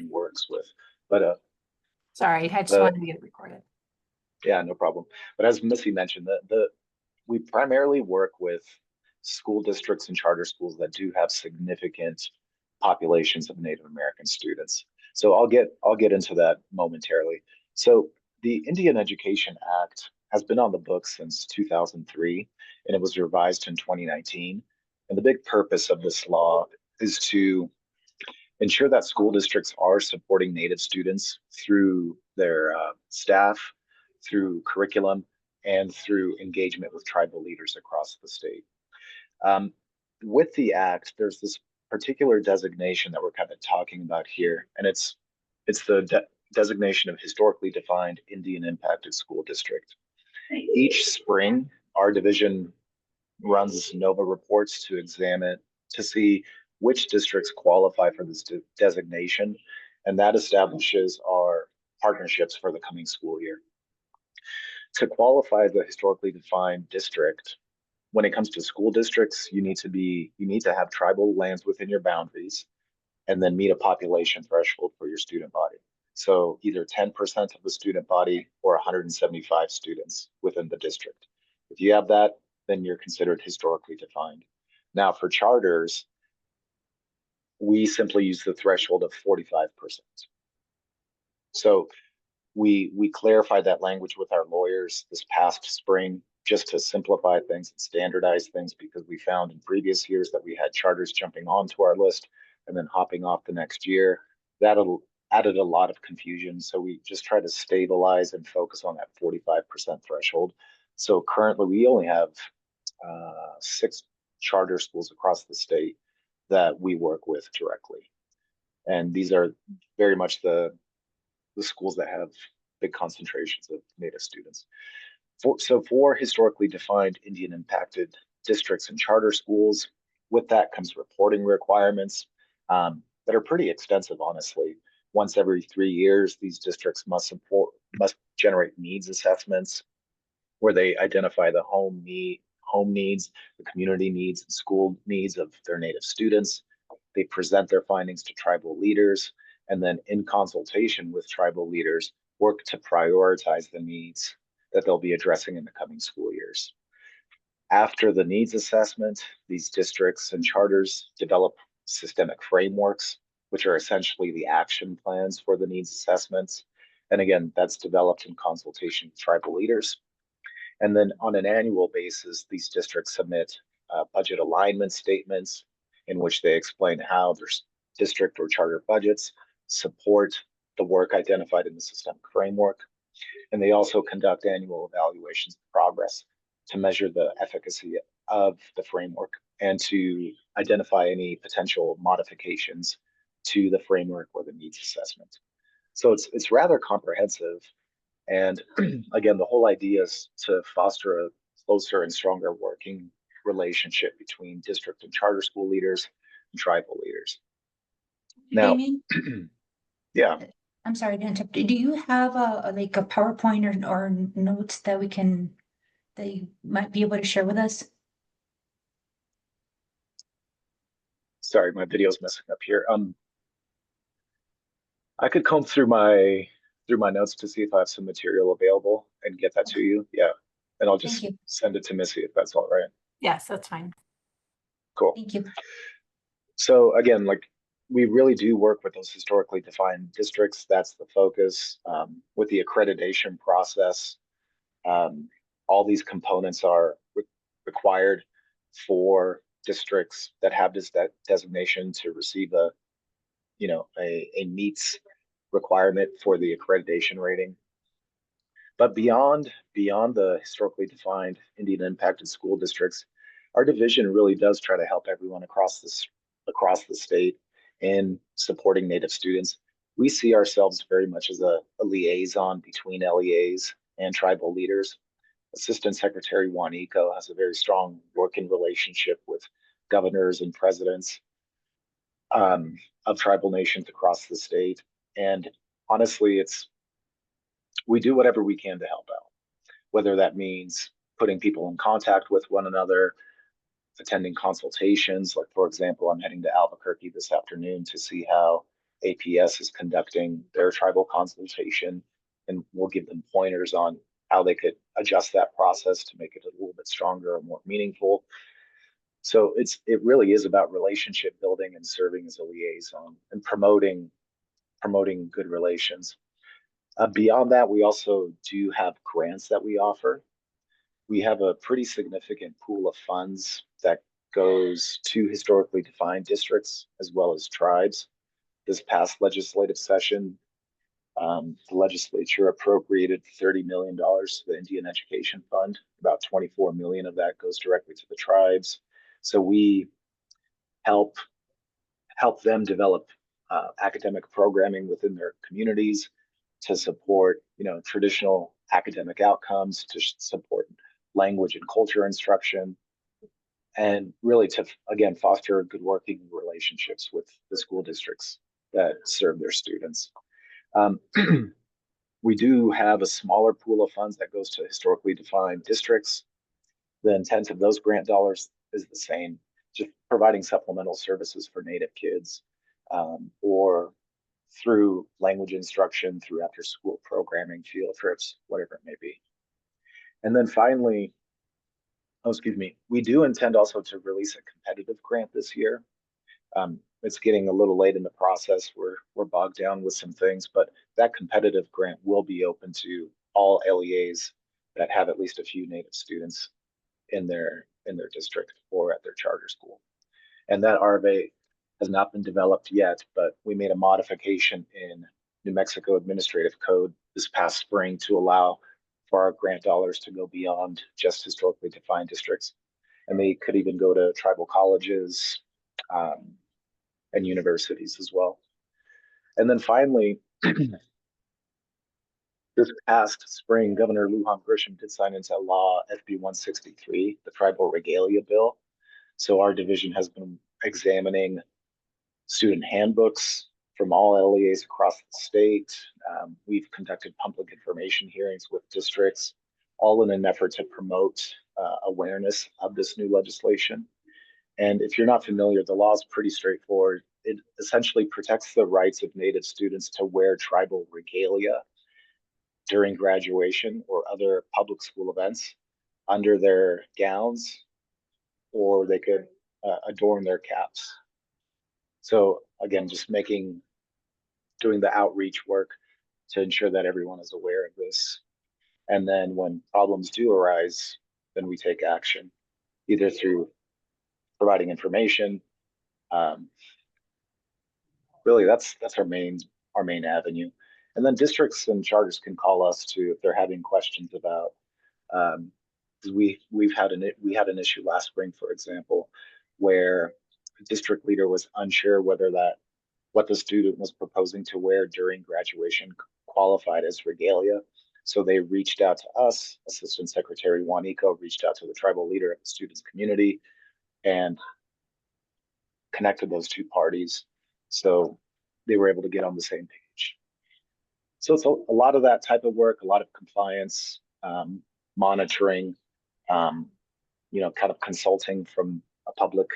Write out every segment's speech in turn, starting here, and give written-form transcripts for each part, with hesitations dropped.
works with. But Sorry, I just wanted to get it recorded. yeah, no problem. But as Missy mentioned, we primarily work with school districts and charter schools that do have significant populations of Native American students. So I'll get into that momentarily. So the Indian Education Act has been on the books since 2003, and it was revised in 2019. And the big purpose of this law is to ensure that school districts are supporting Native students through their staff, through curriculum, and through engagement with tribal leaders across the state. Um, with the act, there's this particular designation that we're kind of talking about here, and it's the designation of historically defined Indian impacted school district. Each spring, our division runs NOVA reports to examine to see which districts qualify for this designation, and that establishes our partnerships for the coming school year. To qualify as a historically defined district, when it comes to school districts, you need to have tribal lands within your boundaries and then meet a population threshold for your student body. So either 10% of the student body or 175 students within the district. If you have that, then you're considered historically defined. Now, for charters, we simply use the threshold of 45%. So we clarified that language with our lawyers this past spring just to simplify things and standardize things because we found in previous years that we had charters jumping onto our list and then hopping off the next year. That added a lot of confusion. So we just try to stabilize and focus on that 45% threshold. So currently we only have 6 charter schools across the state that we work with directly. And these are very much the schools that have big concentrations of Native students. For historically defined Indian impacted districts and charter schools, with that comes reporting requirements that are pretty extensive, honestly. Once every 3 years, these districts must generate needs assessments where they identify the home needs, the community needs, and school needs of their Native students. They present their findings to tribal leaders, and then in consultation with tribal leaders, work to prioritize the needs that they'll be addressing in the coming school years. After the needs assessment, these districts and charters develop systemic frameworks, which are essentially the action plans for the needs assessments. And again, that's developed in consultation with tribal leaders. And then on an annual basis, these districts submit budget alignment statements in which they explain how their district or charter budgets support the work identified in the systemic framework. And they also conduct annual evaluations of progress to measure the efficacy of the framework and to identify any potential modifications to the framework or the needs assessment. So it's rather comprehensive. And again, the whole idea is to foster a closer and stronger working relationship between district and charter school leaders and tribal leaders. Now, Damien, yeah, I'm sorry to interrupt. Do you have like a PowerPoint or notes that you might be able to share with us? sorry, my video's messing up here. I could comb through my notes to see if I have some material available and get that to you. Yeah, and I'll Thank just you. send it to Missy if that's all right. Yes, that's fine. Cool. Thank you. So again, like we really do work with those historically defined districts. That's the focus. With the accreditation process, um, all these components are required for districts that have this designation to receive a meets requirement for the accreditation rating. But beyond the historically defined Indian impacted school districts, our division really does try to help everyone across the state in supporting Native students. We see ourselves very much as a liaison between LEAs and tribal leaders. Assistant Secretary Juanico has a very strong working relationship with governors and presidents of tribal nations across the state. And honestly, we do whatever we can to help out, whether that means putting people in contact with one another, attending consultations. Like, for example, I'm heading to Albuquerque this afternoon to see how APS is conducting their tribal consultation, and we'll give them pointers on how they could adjust that process to make it a little bit stronger or more meaningful. So it really is about relationship building and serving as a liaison and promoting good relations. Beyond that, we also do have grants that we offer. We have a pretty significant pool of funds that goes to historically defined districts as well as tribes. This past legislative session, the legislature appropriated $30 million to the Indian Education Fund. About 24 million of that goes directly to the tribes. So we help them develop academic programming within their communities to support, traditional academic outcomes, to support language and culture instruction, and really to, again, foster good working relationships with the school districts that serve their students. We do have a smaller pool of funds that goes to historically defined districts. The intent of those grant dollars is the same, just providing supplemental services for Native kids, or through language instruction, through after school programming, field trips, whatever it may be. And then finally, we do intend also to release a competitive grant this year. It's getting a little late in the process. We're bogged down with some things, but that competitive grant will be open to all LEAs that have at least a few Native students in their district or at their charter school. And that RFA has not been developed yet, but we made a modification in New Mexico Administrative Code this past spring to allow for our grant dollars to go beyond just historically defined districts. And they could even go to tribal colleges, and universities as well. And then finally, this past spring, Governor Lujan Grisham did sign into law SB 163, the Tribal Regalia Bill. So our division has been examining student handbooks from all LEAs across the state. We've conducted public information hearings with districts, all in an effort to promote awareness of this new legislation. And if you're not familiar, the law is pretty straightforward. It essentially protects the rights of Native students to wear tribal regalia during graduation or other public school events under their gowns, or they could adorn their caps. So again, just doing the outreach work to ensure that everyone is aware of this. And then when problems do arise, then we take action, either through providing information. Really, that's our main avenue. And then districts and charters can call us too if they're having questions about. We had an issue last spring, for example, where a district leader was unsure whether what the student was proposing to wear during graduation qualified as regalia. So they reached out to us. Assistant Secretary Juanico reached out to the tribal leader of the students' community and connected those two parties. So they were able to get on the same page. So it's a lot of that type of work, a lot of compliance, monitoring, kind of consulting from a public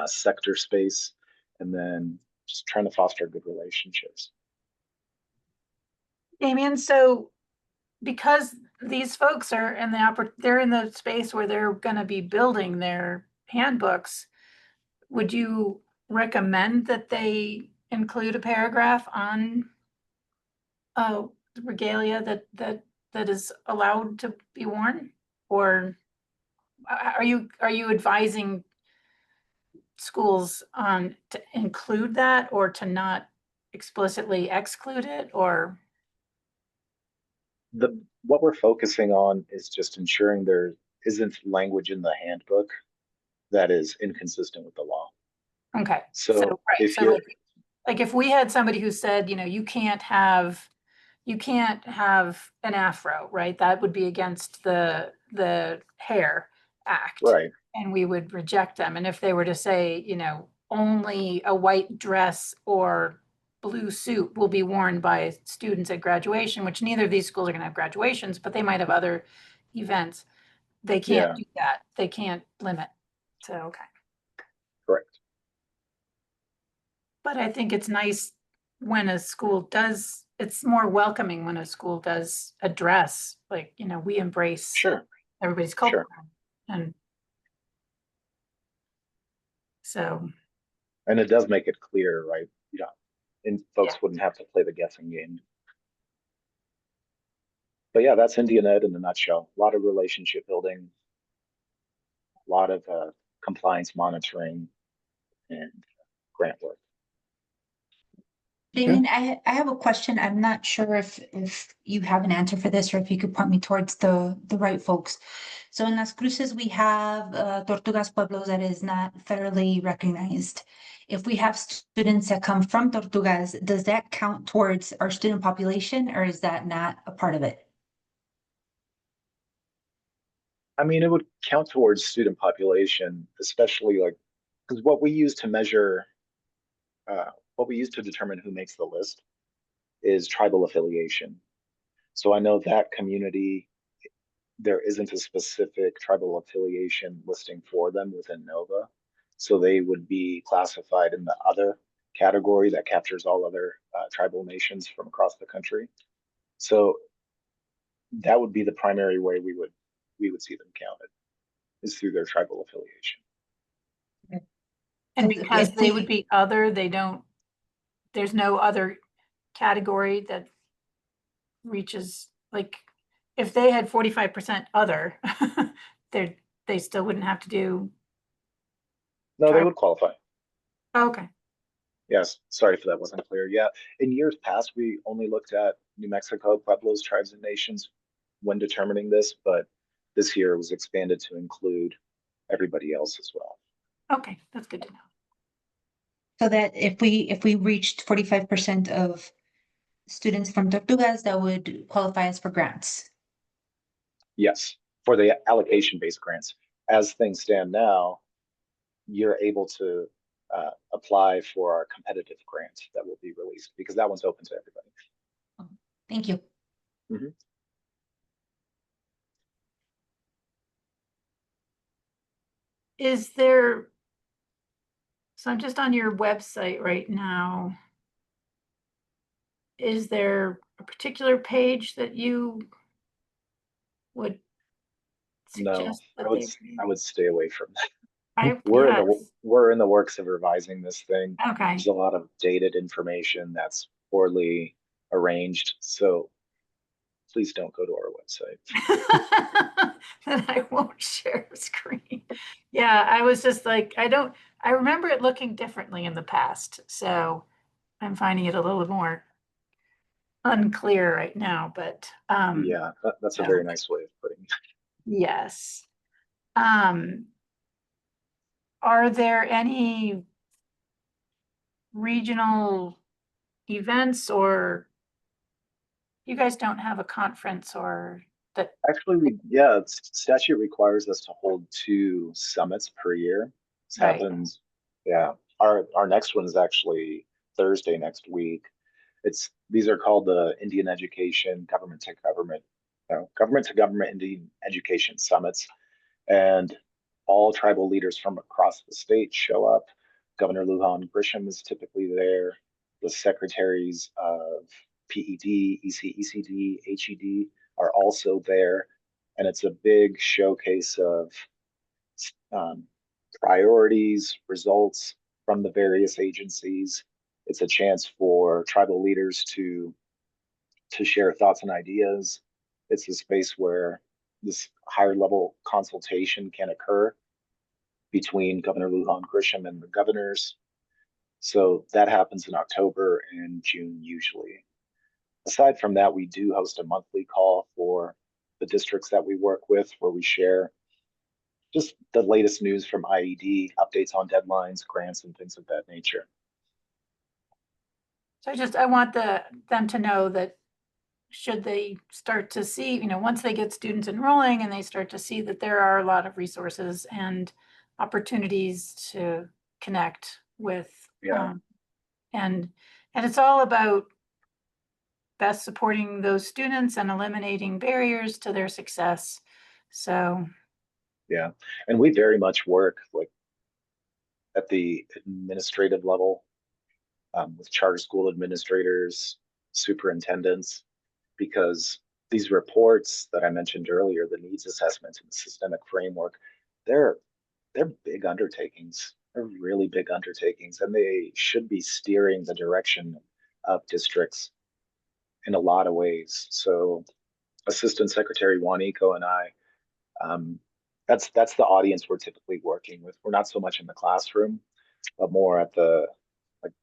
sector space, and then just trying to foster good relationships. Damien, so because these folks are in they're in the space where they're going to be building their handbooks, would you recommend that they include a paragraph on the regalia that is allowed to be worn? Or are you advising schools to include that or to not explicitly exclude it? Or what we're focusing on is just ensuring there isn't language in the handbook that is inconsistent with the law. okay, So right, if so you're like if we had somebody who said, you can't have an afro, right? That would be against the Hair Act. right, And we would reject them. And if they were to say, only a white dress or blue suit will be worn by students at graduation, which neither of these schools are going to have graduations, but they might have other events. They can't do that. They can't limit. So, okay. correct. But I think it's nice when a school does, it's more welcoming when a school does address, like, we embrace Sure, everybody's culture. sure. And so, And it does make it clear, right? And folks Yeah. wouldn't have to play the guessing game. But yeah, that's Indian Ed in a nutshell. A lot of relationship building, a lot of compliance monitoring, and grant work. Damien, I have a question. I'm not sure if you have an answer for this or if you could point me towards the right folks. So in Las Cruces, we have Tortugas Pueblos that is not federally recognized. If we have students that come from Tortugas, does that count towards our student population or is that not a part of it? I mean, it would count towards student population, especially like because what we use to measure, what we use to determine who makes the list is tribal affiliation. So I know that community, there isn't a specific tribal affiliation listing for them within NOVA. So they would be classified in the other category that captures all other tribal nations from across the country. So that would be the primary way we would see them counted is through their tribal affiliation. and So because if they would we, be other, there's no other category that reaches, like, if they had 45% other, they still wouldn't have to do. No, they Tribe. would qualify. Okay. Yes, sorry if that wasn't clear. Yeah, in years past, we only looked at New Mexico, Pueblos, tribes, and nations when determining this, but this year it was expanded to include everybody else as well. Okay, that's good to know. so that if we reached 45% of students from Tortugas, that would qualify us for grants. Yes, for the allocation-based grants. As things stand now, you're able to apply for our competitive grant that will be released because that one's open to everybody. Thank you. Mhm. Is there, so I'm just on your website right now. Is there a particular page that you would No, suggest that they read? I would stay away from that. Yes. We're in the works of revising this thing. Okay. There's a lot of dated information that's poorly arranged, so please don't go to our website. Then I won't share a screen. Yeah, I was just like, I remember it looking differently in the past, so I'm finding it a little more unclear right now, but Yeah, that's a so, very nice way of putting it. yes. Are there any regional events, or you guys don't have a conference or that? Actually, statute requires us to hold 2 summits per year. This Right. happens, yeah. Our next one is actually Thursday next week. These are called the Indian Education Government to Government, Government to Government Indian Education Summits, and all tribal leaders from across the state show up. Governor Lujan Grisham is typically there. The secretaries of PED, ECD, HED are also there, and it's a big showcase of um, priorities, results from the various agencies. It's a chance for tribal leaders to share thoughts and ideas. It's a space where this higher level consultation can occur between Governor Lujan Grisham and the governors. So that happens in October and June usually. Aside from that, we do host a monthly call for the districts that we work with where we share just the latest news from IED, updates on deadlines, grants, and things of that nature. So I want them to know that should they start to see, once they get students enrolling and they start to see that there are a lot of resources and opportunities to connect with, Yeah. and it's all about best supporting those students and eliminating barriers to their success. So, Yeah. And we very much work like at the administrative level with charter school administrators, superintendents, because these reports that I mentioned earlier, the needs assessments and the systemic framework, they're they're big undertakings. They're really big undertakings, and they should be steering the direction of districts in a lot of ways. So, Assistant Secretary Juanico and I, um, that's the audience we're typically working with. We're not so much in the classroom, but more at the like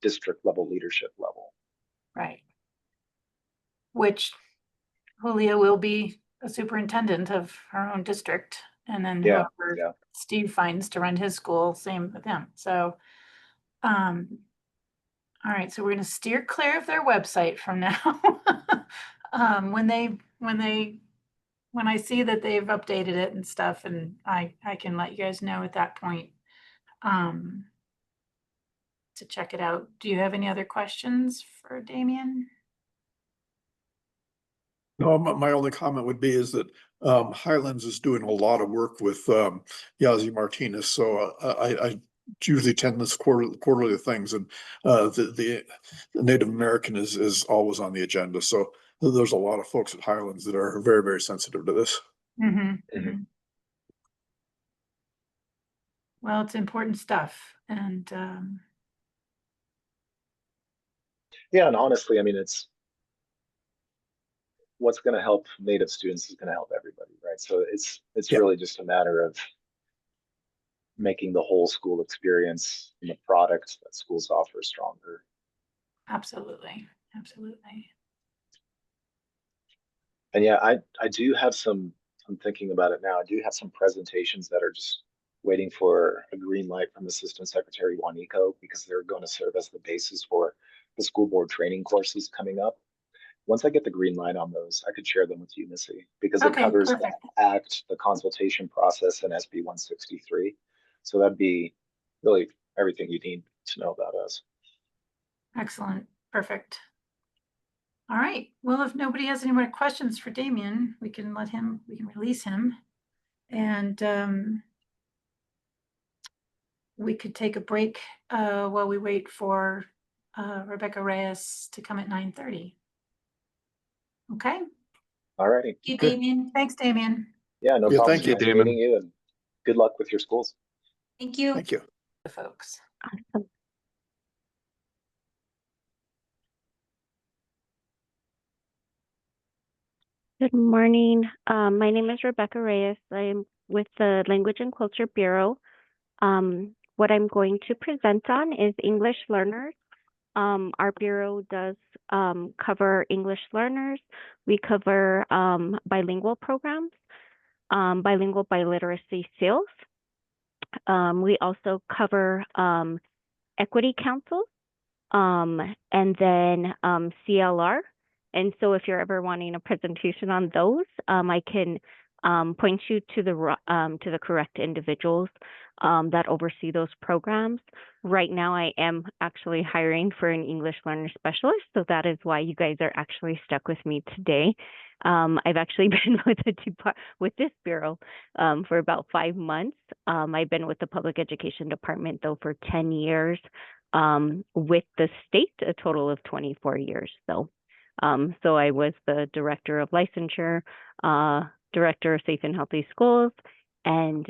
district level leadership level. Right. Which Julia will be a superintendent of her own district, and then Yeah, whoever yeah. Steve finds to run his school, same with him. So, all right, so we're gonna steer clear of their website from now. When I see that they've updated it and stuff, and I can let you guys know at that point, to check it out. Do you have any other questions for Damien? No, my only comment would be is that Highlands is doing a lot of work with Yazi Martinez. So I usually attend this quarterly things, and the Native American is always on the agenda. So there's a lot of folks at Highlands that are very, very sensitive to this. Mhm. Well, it's important stuff, and Yeah, and honestly, I mean, it's what's going to help Native students is going to help everybody, right? So it's Yeah. really just a matter of making the whole school experience and the product that schools offer stronger. absolutely, absolutely. And yeah, I do have some, I'm thinking about it now. I do have some presentations that are just waiting for a green light from Assistant Secretary Juanico, because they're going to serve as the basis for the school board training courses coming up. Once I get the green light on those, I could share them with you, Missy, because it Okay, covers the perfect. act, the consultation process, and SB 163. So that'd be really everything you need to know about us. Excellent, perfect. All right, well, if nobody has any more questions for Damien, we can release him. And we could take a break while we wait for Rebecca Reyes to come at 9:30. Okay, All righty. Thank you, Okay. Damien. thanks, Damien. Yeah, no Yeah, problem. thank you, Nice Damon. meeting you, and good luck with your schools. Thank you. Thank you. The folks. Awesome. Good morning. My name is Rebecca Reyes. I'm with the Language and Culture Bureau. What I'm going to present on is English learners. Our bureau does cover English learners. We cover bilingual programs, bilingual biliteracy skills. We also cover equity councils, and then CLR. And so if you're ever wanting a presentation on those, I can point you to the correct individuals that oversee those programs. Right now, I am actually hiring for an English learner specialist, so that is why you guys are actually stuck with me today. I've actually been with this bureau for about 5 months. I've been with the public education department though for 10 years. With the state, a total of 24 years. So I was the director of licensure, director of safe and healthy schools, and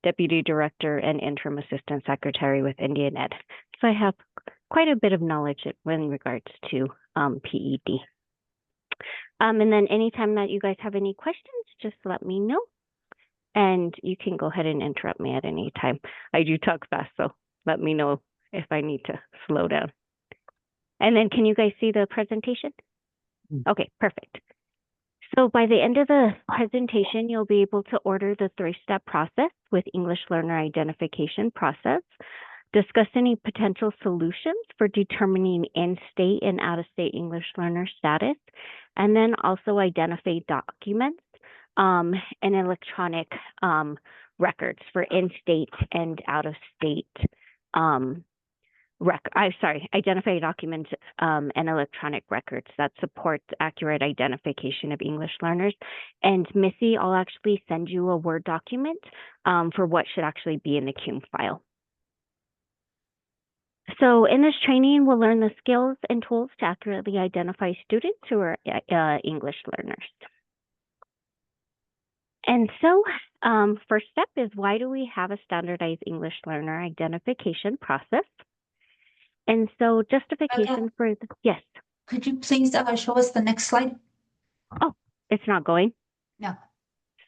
deputy director and interim assistant secretary with Indian Ed. So I have quite a bit of knowledge in regards to PED. And then anytime that you guys have any questions, just let me know. And you can go ahead and interrupt me at any time. I do talk fast, so let me know if I need to slow down. And then can you guys see the presentation? Okay, perfect. So by the end of the presentation, you'll be able to order the 3-step process with English learner identification process, discuss any potential solutions for determining in-state and out-of-state English learner status, and then also identify documents and electronic records for in-state and out-of-state identify documents and electronic records that support accurate identification of English learners. And Missy, I'll actually send you a Word document for what should actually be in the CUME file. So in this training, we'll learn the skills and tools to accurately identify students who are English learners. And so first step is, why do we have a standardized English learner identification process? And so justification for, yes. Could you please show us the next slide? Oh, it's not going? No.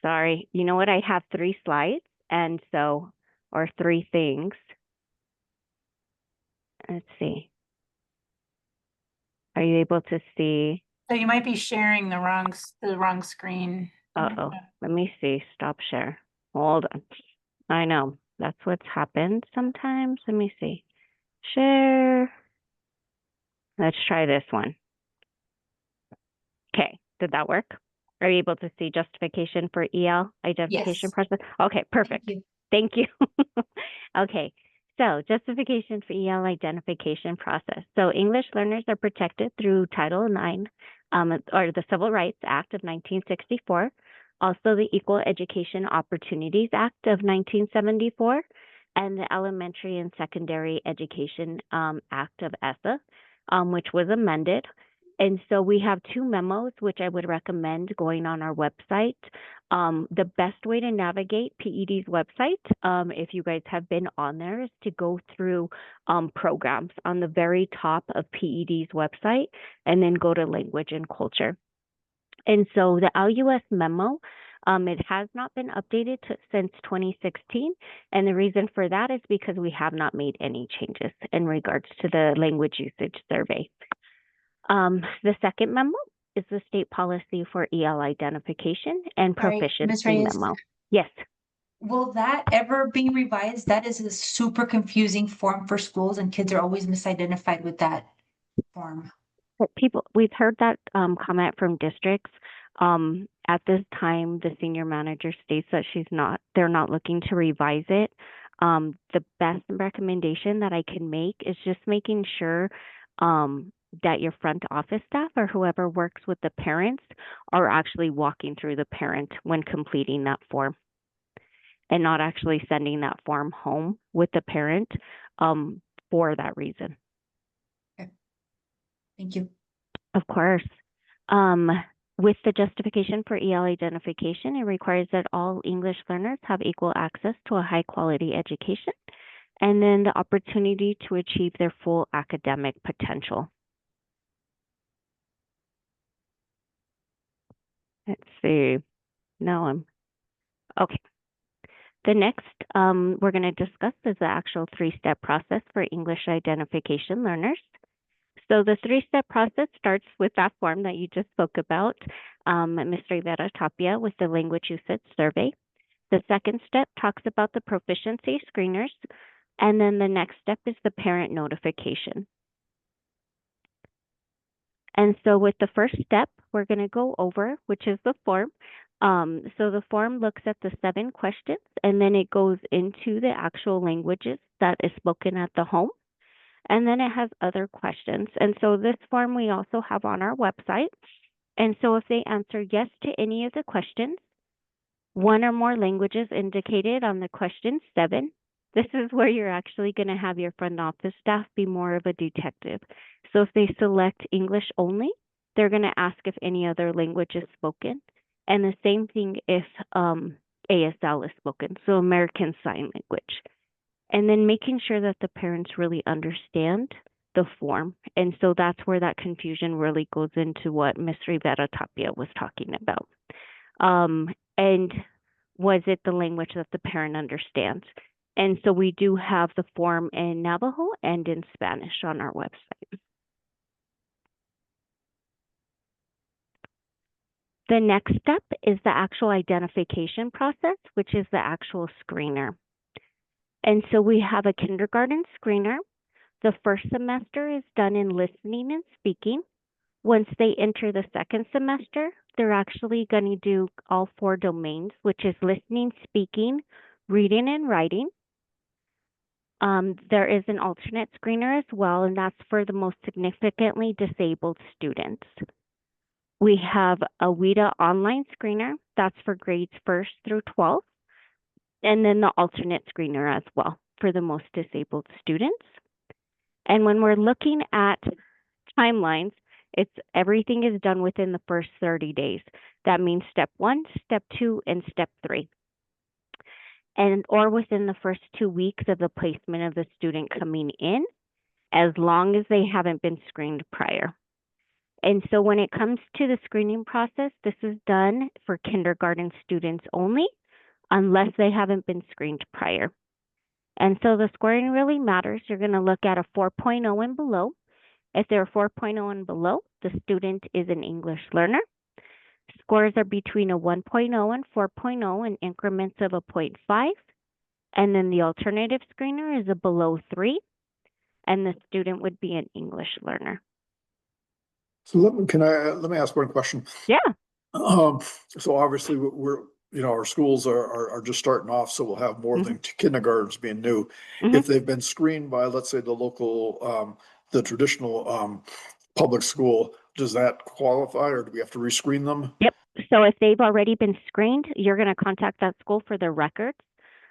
Sorry. You know what? I have 3 slides, and so, or 3 things. Let's see. Are you able to see? So you might be sharing the wrong screen. Uh-oh. Let me see. Stop share. Hold on. I know. That's what's happened sometimes. Let me see. Share. Let's try this one. Okay. Did that work? Are you able to see justification for EL identification Yes. process? Okay, perfect. Thank you. Thank you. Okay. So justification for EL identification process. So English learners are protected through Title IX, or the Civil Rights Act of 1964, also the Equal Education Opportunities Act of 1974, and the Elementary and Secondary Education Act of ESSA, which was amended. And so we have 2 memos, which I would recommend going on our website. The best way to navigate PED's website, if you guys have been on there, is to go through programs on the very top of PED's website, and then go to language and culture. And so the LUS memo, it has not been updated since 2016. And the reason for that is because we have not made any changes in regards to the language usage survey. The second memo is the state policy for EL identification and Sorry, Ms. proficiency Reyes. memo. Yes. Will that ever be revised? That is a super confusing form for schools, and kids are always misidentified with that form. But we've heard that comment from districts. At this time, the senior manager states that they're not looking to revise it. The best recommendation that I can make is just making sure that your front office staff or whoever works with the parents are actually walking through the parent when completing that form, and not actually sending that form home with the parent for that reason. Okay. Thank you. Of course. With the justification for EL identification, it requires that all English learners have equal access to a high quality education, and then the opportunity to achieve their full academic potential. Let's see. Okay. The next we're going to discuss is the actual 3-step process for English identification learners. So the 3-step process starts with that form that you just spoke about, Ms. Rivera Tapia, with the language usage survey. The second step talks about the proficiency screeners, and then the next step is the parent notification. And so with the first step, we're going to go over, which is the form. So the form looks at the 7 questions, and then it goes into the actual languages that is spoken at the home. And then it has other questions. And so this form we also have on our website. And so if they answer yes to any of the questions, 1 or more languages indicated on the question 7, this is where you're actually going to have your front office staff be more of a detective. So if they select English only, they're going to ask if any other language is spoken. And the same thing if ASL is spoken, so American Sign Language. And then making sure that the parents really understand the form. And so that's where that confusion really goes into what Ms. Rivera Tapia was talking about. And was it the language that the parent understands? And so we do have the form in Navajo and in Spanish on our website. The next step is the actual identification process, which is the actual screener. And so we have a kindergarten screener. The first semester is done in listening and speaking. Once they enter the second semester, they're actually going to do all 4 domains, which is listening, speaking, reading, and writing. There is an alternate screener as well, and that's for the most significantly disabled students. We have a WIDA online screener, that's for grades 1st through 12th, and then the alternate screener as well for the most disabled students. And when we're looking at timelines, it's everything is done within the first 30 days. That means step 1, step 2, and step 3. And or within the first 2 weeks of the placement of the student coming in, as long as they haven't been screened prior. And so when it comes to the screening process, this is done for kindergarten students only, unless they haven't been screened prior. And so the scoring really matters. You're going to look at a 4.0 and below. If they're 4.0 and below, the student is an English learner. Scores are between a 1.0 and 4.0 in increments of a 0.5. And then the alternative screener is a below 3, and the student would be an English learner. So let me ask one question. Yeah. So obviously we're our schools are just starting off, so we'll have more than kindergartens being new. If they've been screened by, let's say, the local, the traditional public school, does that qualify, or do we have to rescreen them? Yep. So if they've already been screened, you're going to contact that school for their records.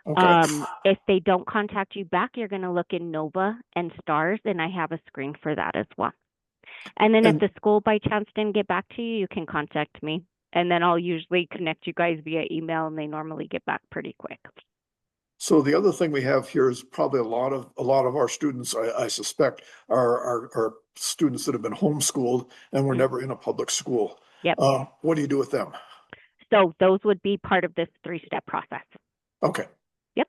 Okay. If they don't contact you back, you're going to look in Nova and STARS, and I have a screen for that as well. And then if the school by chance didn't get back to you, you can contact me. And then I'll usually connect you guys via email, and they normally get back pretty quick. So the other thing we have here is probably a lot of our students, I suspect, are students that have been homeschooled and were never in a public school. Yep. What do you do with them? So those would be part of this 3-step process. Okay. Yep.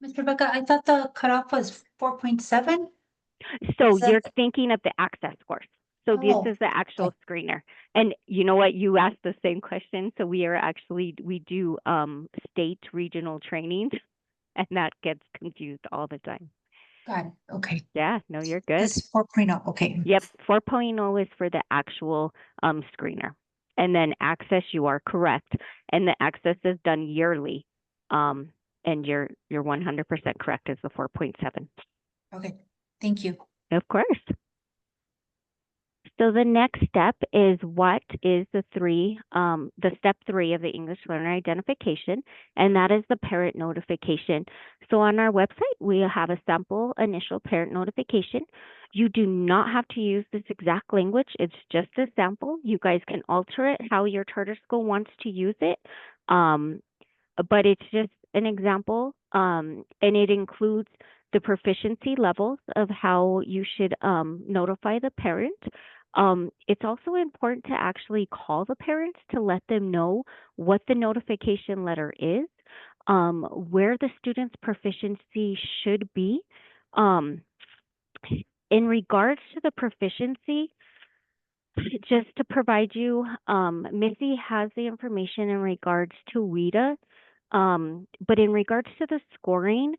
Ms. Rebecca, I thought the cutoff was 4.7. So that- you're thinking of the access scores. So this Oh, is the actual okay. screener. And you know what? You asked the same question. So we do state regional trainings, and that gets confused all the time. Got it. Okay. Yeah, no, you're good. This 4.0. Okay. Yep, 4.0 is for the actual screener. And then access, you are correct. And the access is done yearly. And you're 100% correct, is the 4.7. Okay. Thank you. Of course. So the next step is what is the step 3 of the English learner identification, and that is the parent notification. So on our website, we have a sample initial parent notification. You do not have to use this exact language. It's just a sample. You guys can alter it how your charter school wants to use it. But it's just an example, and it includes the proficiency levels of how you should notify the parent. It's also important to actually call the parents to let them know what the notification letter is, where the student's proficiency should be. In regards to the proficiency, just to provide you, Missy has the information in regards to WIDA, but in regards to the scoring,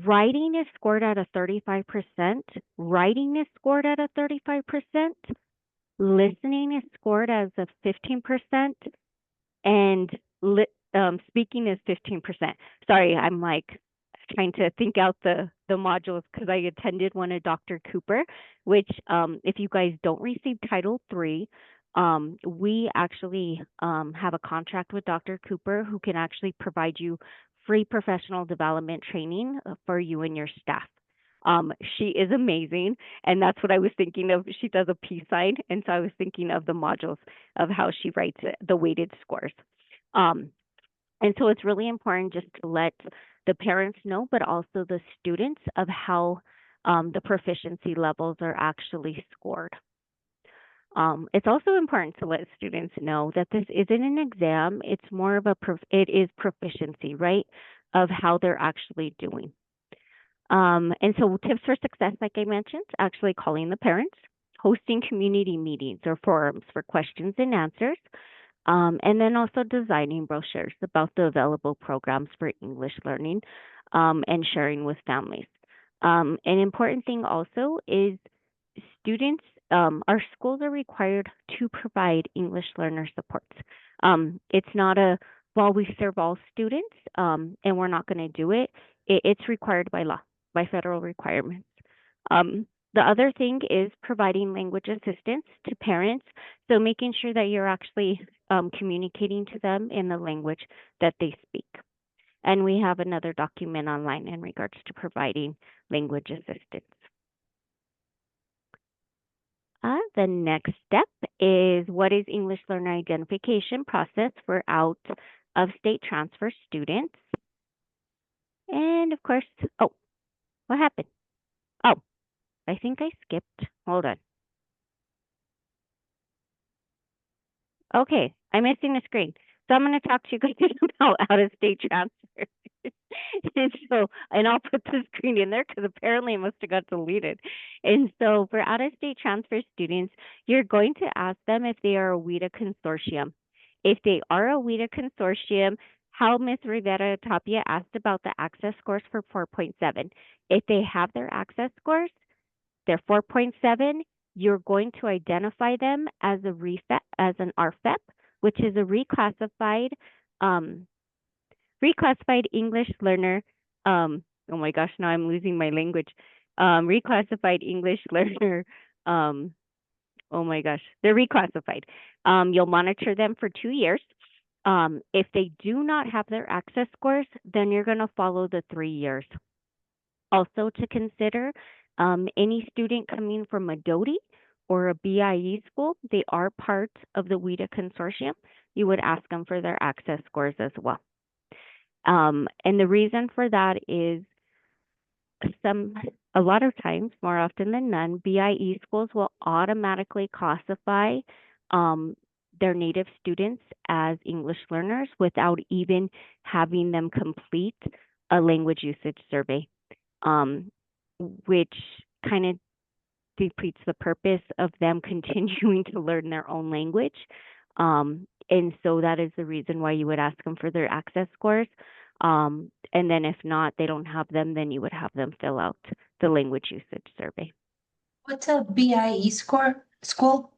writing is scored at a 35%, writing is scored at a 35%, listening is scored as a 15%, and speaking is 15%. Sorry, I'm like trying to think out the modules because I attended one of Dr. Cooper, which if you guys don't receive Title III, we actually have a contract with Dr. Cooper who can actually provide you free professional development training for you and your staff. She is amazing, and that's what I was thinking of. She does a peace sign, and so I was thinking of the modules of how she writes it, the weighted scores. And so it's really important just to let the parents know, but also the students, of how the proficiency levels are actually scored. It's also important to let students know that this isn't an exam. It's more of it is proficiency, right, of how they're actually doing. And so tips for success, like I mentioned, actually calling the parents, hosting community meetings or forums for questions and answers, and then also designing brochures about the available programs for English learning, and sharing with families. An important thing also is students, our schools are required to provide English learner supports. It's not well, we serve all students, and we're not going to do it. It's required by law, by federal requirements. The other thing is providing language assistance to parents. So making sure that you're actually communicating to them in the language that they speak. And we have another document online in regards to providing language assistance. the next step is what is English learner identification process for out-of-state transfer students? And of course, oh, what happened? Oh, I think I skipped. Hold on. Okay, I'm missing the screen. So I'm going to talk to you guys about out-of-state transfer. and I'll put the screen in there because apparently it must have got deleted. And so for out-of-state transfer students, you're going to ask them if they are a WIDA consortium. If they are a WIDA consortium, how Ms. Rivera Tapia asked about the access scores for 4.7. If they have their access scores, they're 4.7, you're going to identify them as an RFEP, which is a reclassified English learner. Oh my gosh, now I'm losing my language. Reclassified English learner. Oh my gosh, they're reclassified. You'll monitor them for 2 years. If they do not have their access scores, then you're going to follow the 3 years. Also to consider, any student coming from a DOTI or a BIE school, they are part of the WIDA consortium. You would ask them for their access scores as well. And the reason for that is a lot of times, more often than none, BIE schools will automatically classify their native students as English learners without even having them complete a language usage survey, which kind of defeats the purpose of them continuing to learn their own language. And so that is the reason why you would ask them for their access scores. And then if not, they don't have them, then you would have them fill out the language usage survey. What's a BIE school?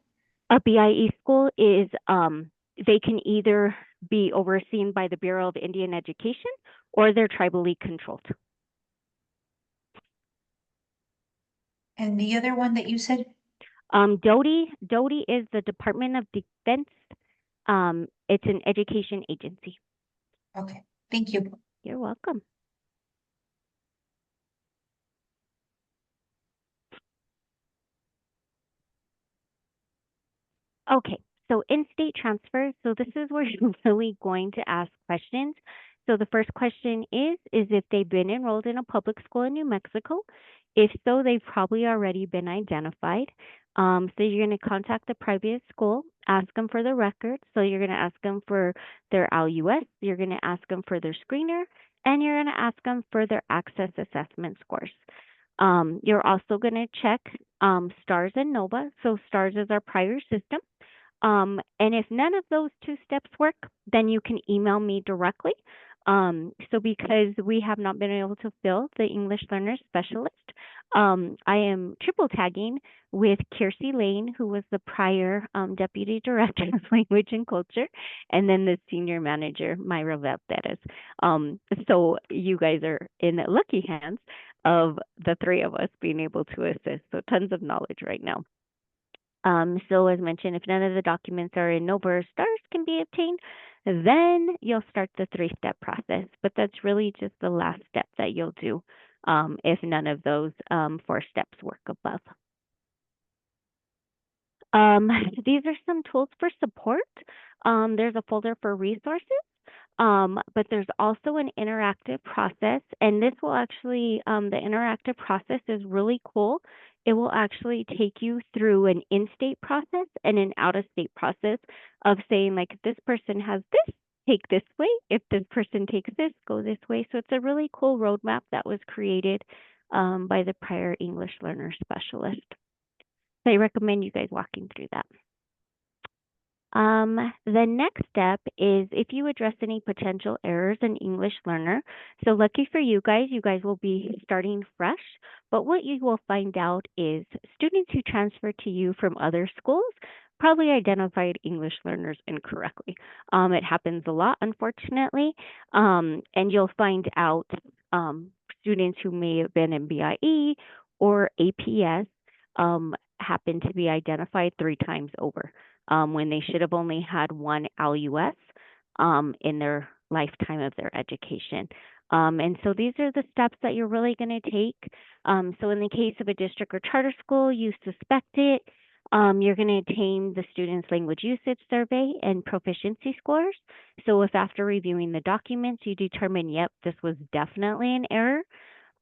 A BIE school is, they can either be overseen by the Bureau of Indian Education or they're tribally controlled. And the other one that you said? DOTI is the Department of Defense. It's an education agency. Okay, thank you. You're welcome. Okay, so in-state transfer. So this is where you're really going to ask questions. So the first question is if they've been enrolled in a public school in New Mexico. If so, they've probably already been identified. So you're going to contact the private school, ask them for the records. So you're going to ask them for their LUS, you're going to ask them for their screener, and you're going to ask them for their access assessment scores. You're also going to check STARS and NOVA. So STARS is our prior system. And if none of those 2 steps work, then you can email me directly. So because we have not been able to fill the English learner specialist, I am triple tagging with Kiersey Lane, who was the prior Deputy Director of Language and Culture, and then the Senior Manager, Myra Valderas. So you guys are in lucky hands of the 3 of us being able to assist. So tons of knowledge right now. So as mentioned, if none of the documents are in NOVA or STARS can be obtained, then you'll start the 3-step process. But that's really just the last step that you'll do if none of those 4 steps work above. These are some tools for support. There's a folder for resources. But there's also an interactive process, and this will actually, the interactive process is really cool. It will actually take you through an in-state process and an out-of-state process of saying, like, if this person has this, take this way. If this person takes this, go this way. So it's a really cool roadmap that was created by the prior English learner specialist. So I recommend you guys walking through that. The next step is if you address any potential errors in English learner. So lucky for you guys will be starting fresh. But what you will find out is students who transfer to you from other schools probably identified English learners incorrectly. It happens a lot, unfortunately. And you'll find out students who may have been in BIE or APS happen to be identified 3 times over. When they should have only had 1 LUS in their lifetime of their education. And so these are the steps that you're really going to take. So in the case of a district or charter school, you suspect it. You're going to attain the student's language usage survey and proficiency scores. So if after reviewing the documents you determine, yep, this was definitely an error,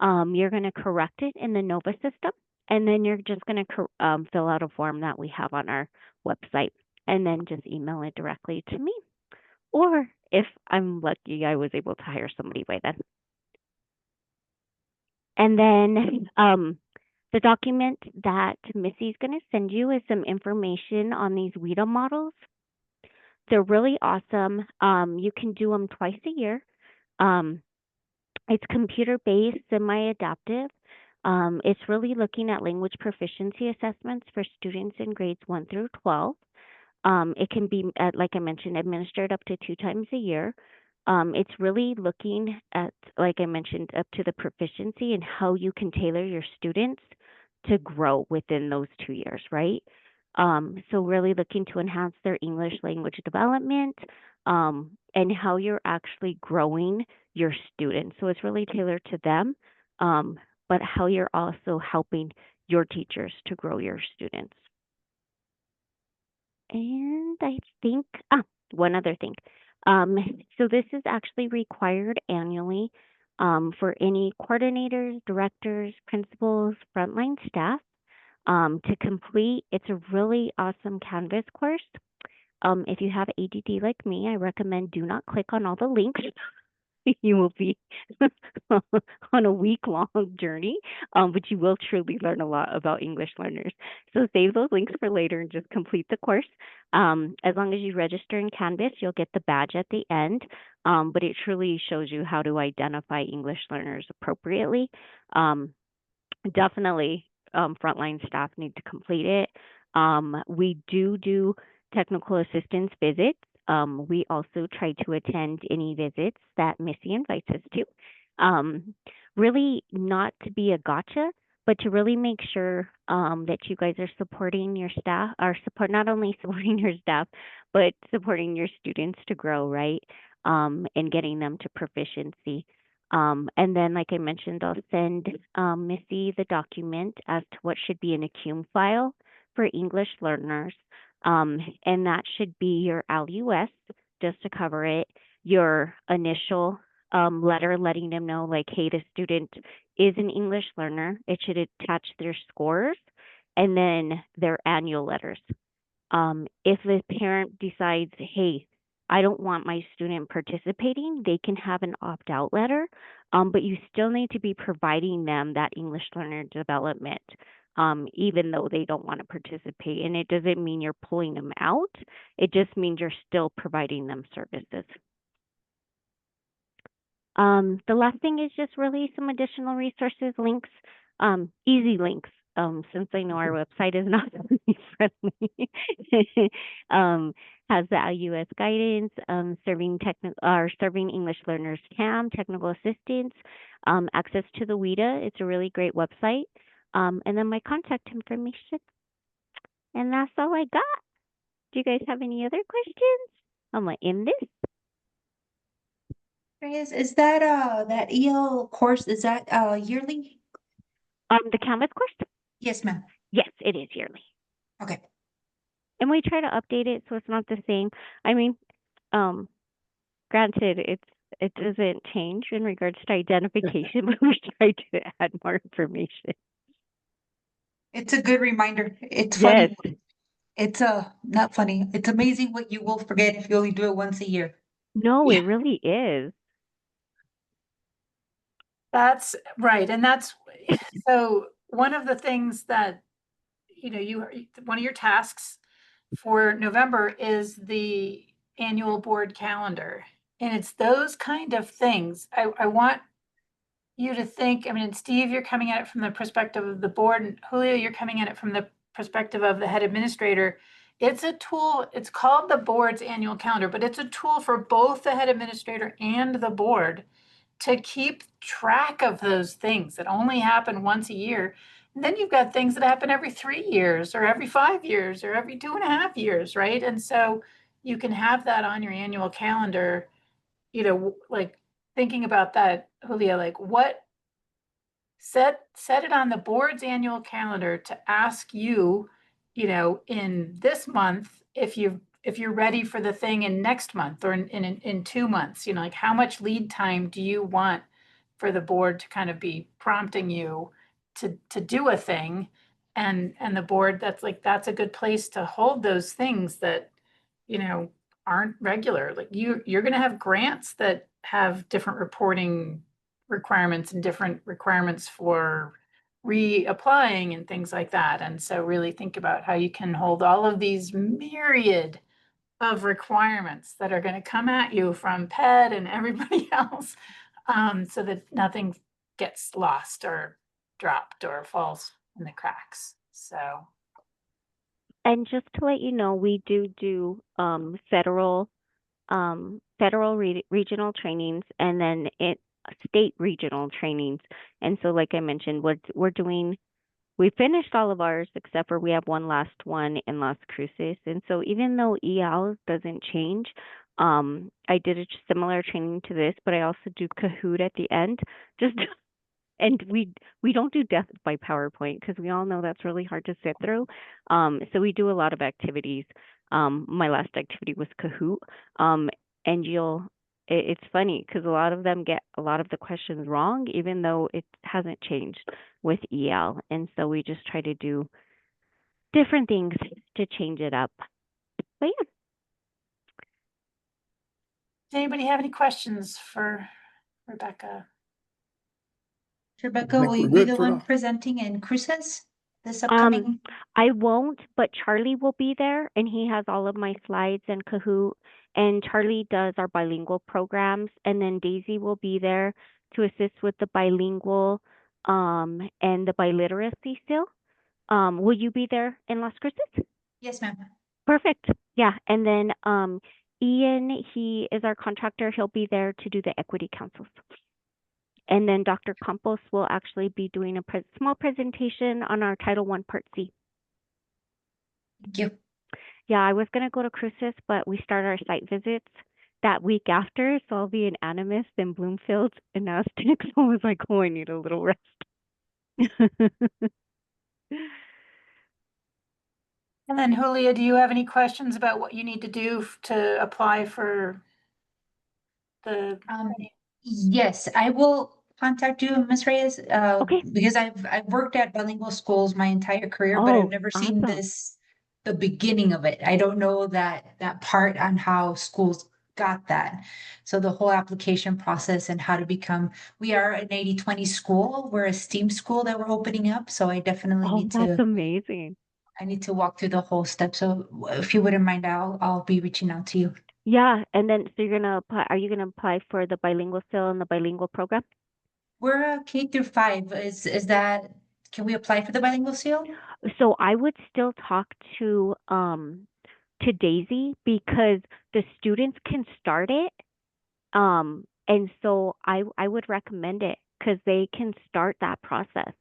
you're going to correct it in the NOVA system, and then you're just going to fill out a form that we have on our website, and then just email it directly to me. Or if I'm lucky, I was able to hire somebody by then. And then the document that Missy's going to send you is some information on these WIDA models. They're really awesome. You can do them twice a year. It's computer-based, semi-adaptive. It's really looking at language proficiency assessments for students in grades 1 through 12. It can be, like I mentioned, administered up to 2 times a year. It's really looking at, like I mentioned, up to the proficiency and how you can tailor your students to grow within those 2 years, right? So really looking to enhance their English language development, and how you're actually growing your students. So it's really tailored to them, but how you're also helping your teachers to grow your students. And I think, one other thing. So this is actually required annually for any coordinators, directors, principals, frontline staff to complete. It's a really awesome Canvas course. If you have ADD like me, I recommend do not click on all the links. You will be on a week-long journey, but you will truly learn a lot about English learners. So save those links for later and just complete the course. As long as you register in Canvas, you'll get the badge at the end, but it truly shows you how to identify English learners appropriately. Definitely, frontline staff need to complete it. We do technical assistance visits. We also try to attend any visits that Missy invites us to. Really not to be a gotcha, but to really make sure that you guys are supporting your staff, or not only supporting your staff, but supporting your students to grow, right? And getting them to proficiency. And then, like I mentioned, I'll send Missy the document as to what should be in a CUME file for English learners. And that should be your LUS, just to cover it, your initial letter letting them know, like, hey, the student is an English learner. It should attach their scores and then their annual letters. If the parent decides, hey, I don't want my student participating, they can have an opt-out letter, but you still need to be providing them that English learner development, even though they don't want to participate. And it doesn't mean you're pulling them out. It just means you're still providing them services. The last thing is just really some additional resources, links, easy links. Since I know our website is not friendly, has the IUS guidance, serving English learners TAM, technical assistance, access to the WIDA. It's a really great website. And then my contact information. And that's all I got. Do you guys have any other questions? I'm gonna end this. Is that that EL course, is that yearly? The Canvas course? Yes, ma'am. Yes, it is yearly. Okay. And we try to update it so it's not the same. I mean, granted, it doesn't change in regards to identification, but we try to add more information. It's a good reminder. It's funny. Yes. It's not funny. It's amazing what you will forget if you only do it once a year. No, Yeah. it really is. That's right. And that's, so one of the things that, one of your tasks for November is the annual board calendar. And it's those kind of things. I want you to think, I mean, Steve, you're coming at it from the perspective of the board, and Julio, you're coming at it from the perspective of the head administrator. It's a tool, it's called the board's annual calendar, but it's a tool for both the head administrator and the board to keep track of those things that only happen once a year. And then you've got things that happen every 3 years or every 5 years or every 2.5 years, right? And so you can have that on your annual calendar, like thinking about that, Julia, like set it on the board's annual calendar to ask you you know, in this month, if you're ready for the thing in next month or in 2 months, you know, like how much lead time do you want for the board to kind of be prompting you to do a thing? And the board, that's a good place to hold those things that, you know, aren't regular. Like you're gonna have grants that have different reporting requirements and different requirements for reapplying and things like that. And so really think about how you can hold all of these myriad of requirements that are going to come at you from PED and everybody else, so that nothing gets lost or dropped or falls in the cracks. So, And just to let you know, we do federal regional trainings and then state regional trainings. And so, like I mentioned, we're doing. We finished all of ours except for we have one last one in Las Cruces. And so, even though EL doesn't change, I did a similar training to this, but I also do Kahoot at the end, just and we don't do death by PowerPoint because we all know that's really hard to sit through. So we do a lot of activities. My last activity was Kahoot. And it's funny because a lot of them get a lot of the questions wrong, even though it hasn't changed with EL. And so we just try to do different things to change it up. But yeah. does anybody have any questions for Rebecca? Rebecca, think will you we're be good the for one now. presenting in Cruces this upcoming? I won't, but Charlie will be there and he has all of my slides and Kahoot. And Charlie does our bilingual programs. And then Daisy will be there to assist with the bilingual and the biliteracy still. Will you be there in Las Cruces? Yes, ma'am. Perfect. Yeah. And then Ian, he is our contractor. He'll be there to do the equity councils. And then Dr. Campos will actually be doing a small presentation on our Title I Part C. Thank you. Yeah, I was going to go to Cruces, but we start our site visits that week after. So I'll be in Animas and Bloomfield and Aztec. So I was like, oh, I need a little rest. And then Julia, do you have any questions about what you need to do to apply for the? Yes, I will contact you, Ms. Reyes, Okay. because I've worked at bilingual schools my entire career, but I've Oh, never seen awesome. the beginning of it. I don't know that part on how schools got that. So the whole application process and how to become, we are an 80-20 school. We're a STEAM school that we're opening up. So I definitely Oh, need that's to, amazing. I need to walk through the whole step. So if you wouldn't mind, I'll be reaching out to you. Yeah, and then so you're gonna apply, are you gonna apply for the bilingual still and the bilingual program? We're a K-5. Is that, can we apply for the bilingual seal? So I would still talk to Daisy because the students can start it. And so I would recommend it because they can start that process,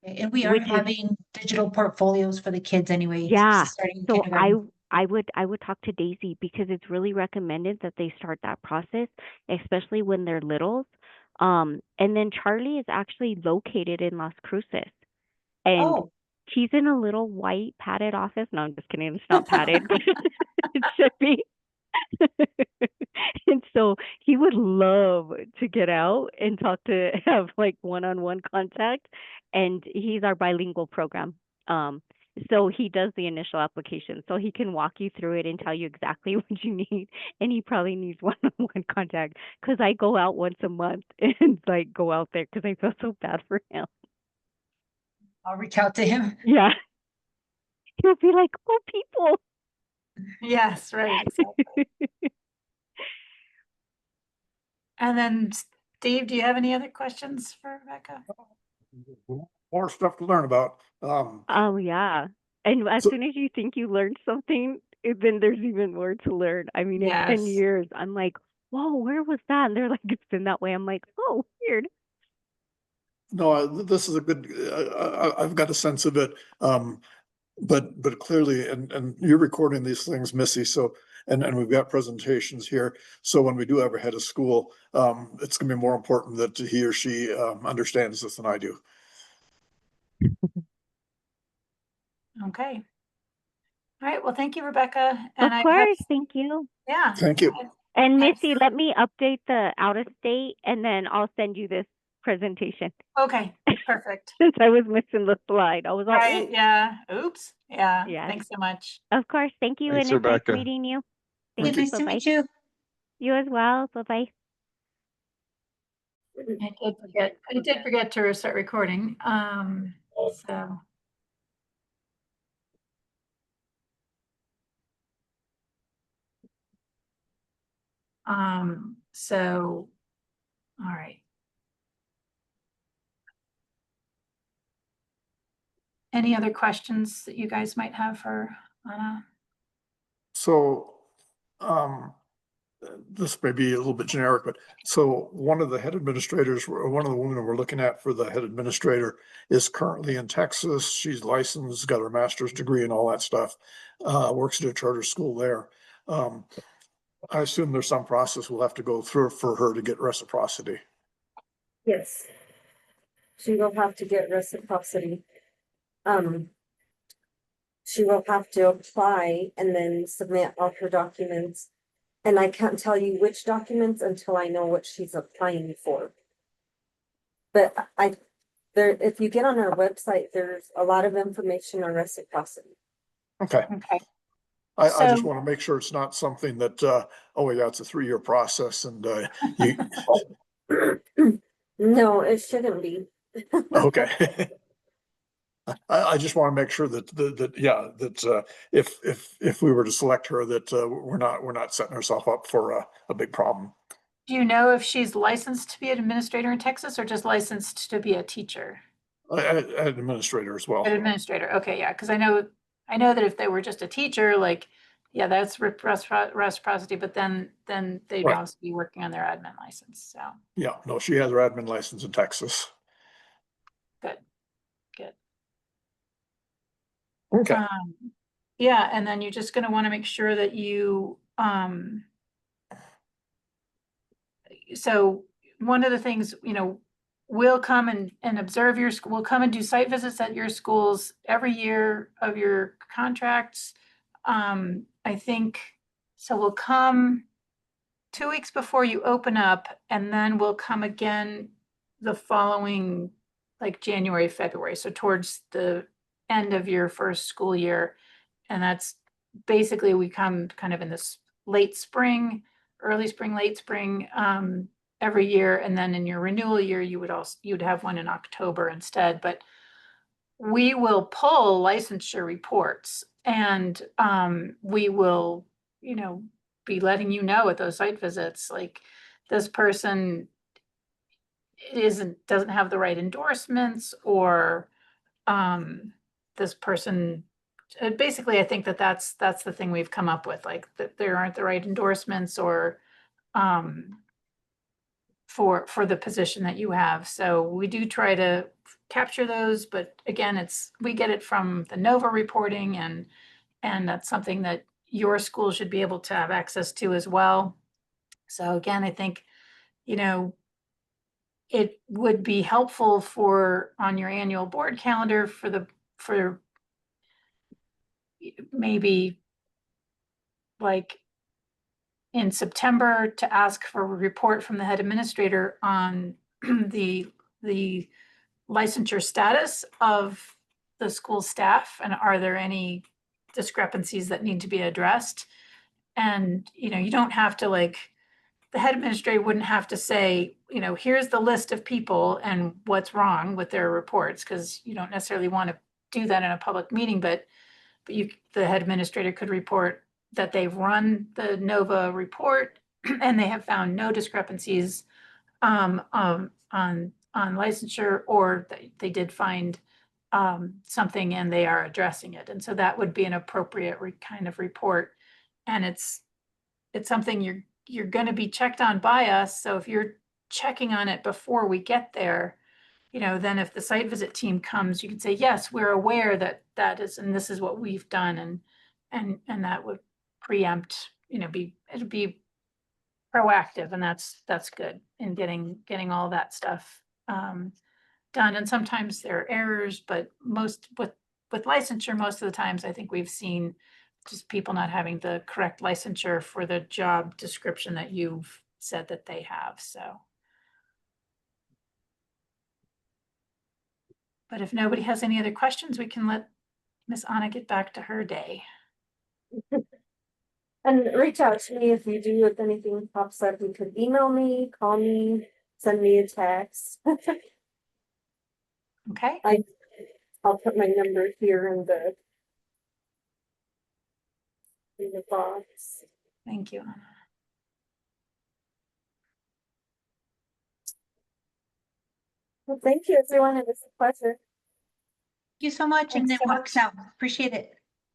And we are which is having digital portfolios for the kids anyway, yeah. starting in So kindergarten. I would talk to Daisy because it's really recommended that they start that process, especially when they're littles. And then Charlie is actually located in Las Cruces. And Oh, he's in a little white padded office. No, I'm just kidding. It's not padded, but it should be. And so he would love to get out and talk to have like one-on-one contact. And he's our bilingual program. So he does the initial application. So he can walk you through it and tell you exactly what you need. And he probably needs one-on-one contact because I go out once a month and like go out there because I feel so bad for him. I'll reach out to him. Yeah. He'll be like, oh, people. Yes, right, exactly. And then Steve, do you have any other questions for Rebecca? More stuff to learn about. Oh, yeah. And as So- soon as you think you learned something, then there's even more to learn. I mean, in 10 Yes. years, I'm like, whoa, where was that? And they're like, it's been that way. I'm like, oh, weird. No, this is a good, I've got a sense of it. But clearly, and you're recording these things, Missy, so, and we've got presentations here. So when we do have a head of school, it's gonna be more important that he or she, understands this than I do. Okay. All right, well, thank you, Rebecca. Of And I have, course, thank you. yeah. Thank you. And I've- Missy, let me update the out of state and then I'll send you this presentation. Okay, perfect. Since I was missing the slide, I was all, Right, "Ooh." yeah, oops, yeah, Yes. thanks so much. Of course, thank you, Thanks, and it's nice Rebecca. meeting you. Thank Thank you. you. Nice to Bye-bye. meet you. You as well. Bye-bye. I did forget to start recording, so. So, all right. Any other questions that you guys might have for Anna? So, this may be a little bit generic, but so one of the head administrators, or one of the women we're looking at for the head administrator is currently in Texas. She's licensed, got her master's degree and all that stuff, works at a charter school there. I assume there's some process we'll have to go through for her to get reciprocity. Yes. She will have to get reciprocity. She will have to apply and then submit all her documents. And I can't tell you which documents until I know what she's applying for. But if you get on our website, there's a lot of information on reciprocity. Okay. Okay, I just So- want to make sure it's not something that, oh yeah, it's a 3-year process and, you, No, it shouldn't be. okay. I just want to make sure that, yeah, that, if we were to select her, that, we're not setting ourselves up for a big problem. do you know if she's licensed to be an administrator in Texas or just licensed to be a teacher? Administrator as well. An administrator, okay, yeah, because I know that if they were just a teacher, like, yeah, that's reciprocity, but then they'd Right. also be working on their admin license, so, Yeah, no, she has her admin license in Texas. good. Okay, Yeah, and then you're just gonna wanna make sure that you, so one of the things, we'll come and observe your school, we'll come and do site visits at your schools every year of your contracts. I think, so we'll come 2 weeks before you open up, and then we'll come again the following, like January, February, so towards the end of your first school year. And that's basically, we come kind of in this late spring, early spring, late spring, every year. And then in your renewal year, you'd have one in October instead. But we will pull licensure reports, and we will, be letting you know at those site visits, like, this person doesn't have the right endorsements, or this person, basically, I think that's the thing we've come up with, like, that there aren't the right endorsements, or for the position that you have. So we do try to capture those, but again, we get it from the NOVA reporting, and that's something that your school should be able to have access to as well. So again, I think, it would be helpful on your annual board calendar for maybe, like, in September, to ask for a report from the head administrator on the licensure status of the school staff, and are there any discrepancies that need to be addressed? And, you don't have to, like, the head administrator wouldn't have to say, here's the list of people and what's wrong with their reports, because you don't necessarily want to do that in a public meeting, but the head administrator could report that they've run the NOVA report and they have found no discrepancies on licensure, or they did find something and they are addressing it. And so that would be an appropriate kind of report. And it's something you're going to be checked on by us. So if you're checking on it before we get there, then if the site visit team comes, you can say, yes, we're aware that is, and this is what we've done. And that would preempt, it'd be proactive, and that's good in getting all that stuff done. And sometimes there are errors, but with licensure, most of the times, I think we've seen just people not having the correct licensure for the job description that you've said that they have, so. But if nobody has any other questions, we can let Miss Anna get back to her day. And reach out to me if you do, if anything pops up, you could email me, call me, send me a text. Okay, I'll put my number here in the box. thank you, Anna. Well, thank you, everyone. It was a pleasure. Thank you so much, and Thanks it so works out. Appreciate it.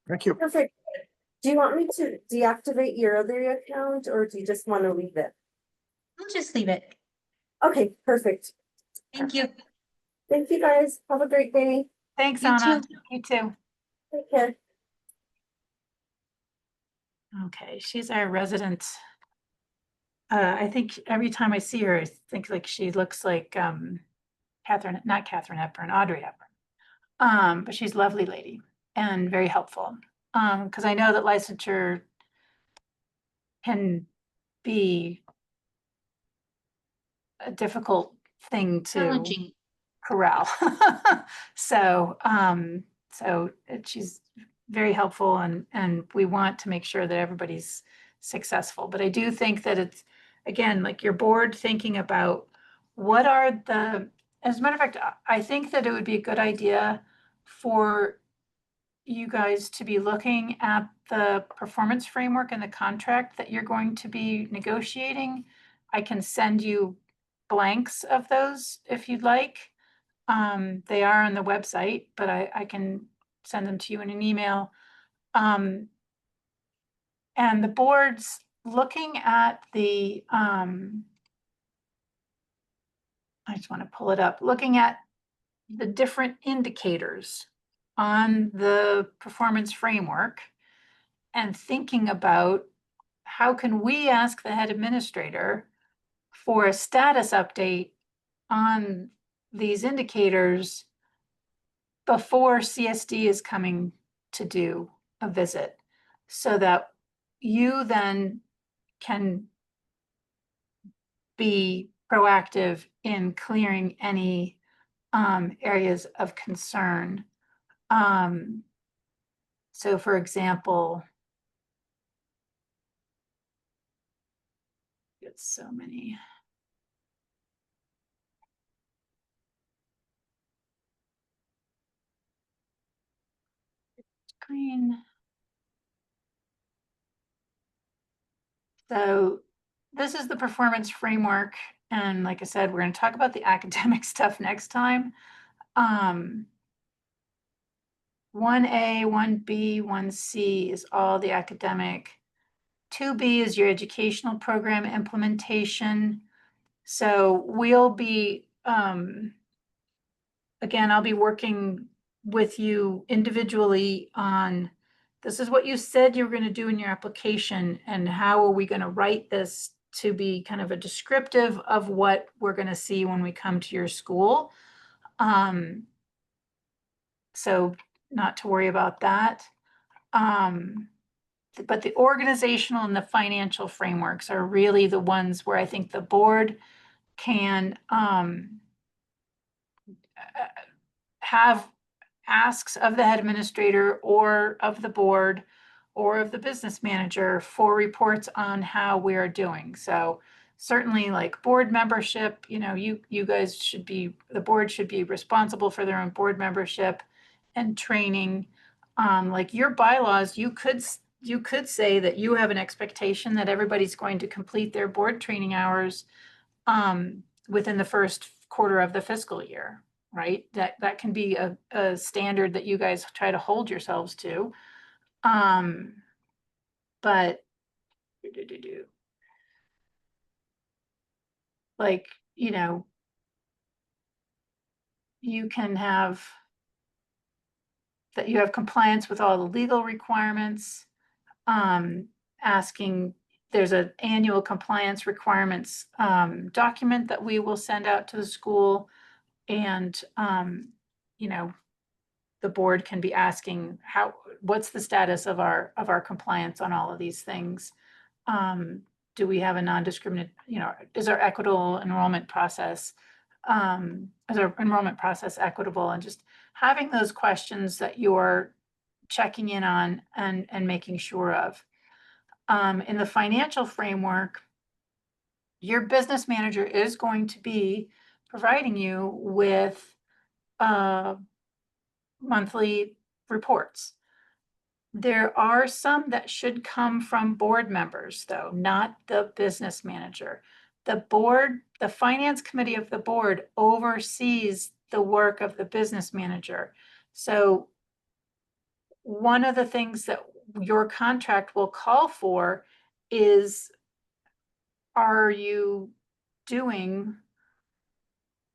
Thank you. Perfect. Do you want me to deactivate your other account or do you just want to leave it? We'll just leave it. Okay, perfect. Thank you. Thank you guys. Have a great day. Thanks, You Anna. too. You too. Take care. Okay, she's our resident. I think every time I see her, I think like she looks like not Catherine Hepburn, Audrey Hepburn. But she's a lovely lady and very helpful. Because I know that licensure can be a difficult thing to Challenging. corral. So, she's very helpful and we want to make sure that everybody's successful. But I do think that it's, again, like your board thinking about what are the, as a matter of fact, I think that it would be a good idea for you guys to be looking at the performance framework and the contract that you're going to be negotiating. I can send you blanks of those if you'd like. They are on the website, but I can send them to you in an email. And the board's looking at the, I just want to pull it up, looking at the different indicators on the performance framework and thinking about how can we ask the head administrator for a status update on these indicators before CSD is coming to do a visit, so that you then can be proactive in clearing any areas of concern. So for example, it's so many. Screen. So this is the performance framework. And like I said, we're going to talk about the academic stuff next time. 1A, 1B, 1C is all the academic. 2B is your educational program implementation. So we'll be, again, I'll be working with you individually on, this is what you said you were going to do in your application, and how are we going to write this to be kind of a descriptive of what we're going to see when we come to your school. So not to worry about that. But the organizational and the financial frameworks are really the ones where I think the board can have asks of the head administrator or of the board or of the business manager for reports on how we are doing. So certainly like board membership, you guys should be, the board should be responsible for their own board membership and training. Like your bylaws, you could say that you have an expectation that everybody's going to complete their board training hours within the first quarter of the fiscal year, right? That can be a standard that you guys try to hold yourselves to. But like, you can have that you have compliance with all the legal requirements, asking, there's an annual compliance requirements document that we will send out to the school. And, the board can be asking what's the status of our compliance on all of these things? Do we have a non-discriminate, is our equitable enrollment process, is our enrollment process equitable? And just having those questions that you're checking in on and making sure of. In the financial framework, your business manager is going to be providing you with monthly reports. There are some that should come from board members, though, not the business manager. The board, the finance committee of the board oversees the work of the business manager. So one of the things that your contract will call for is, are you doing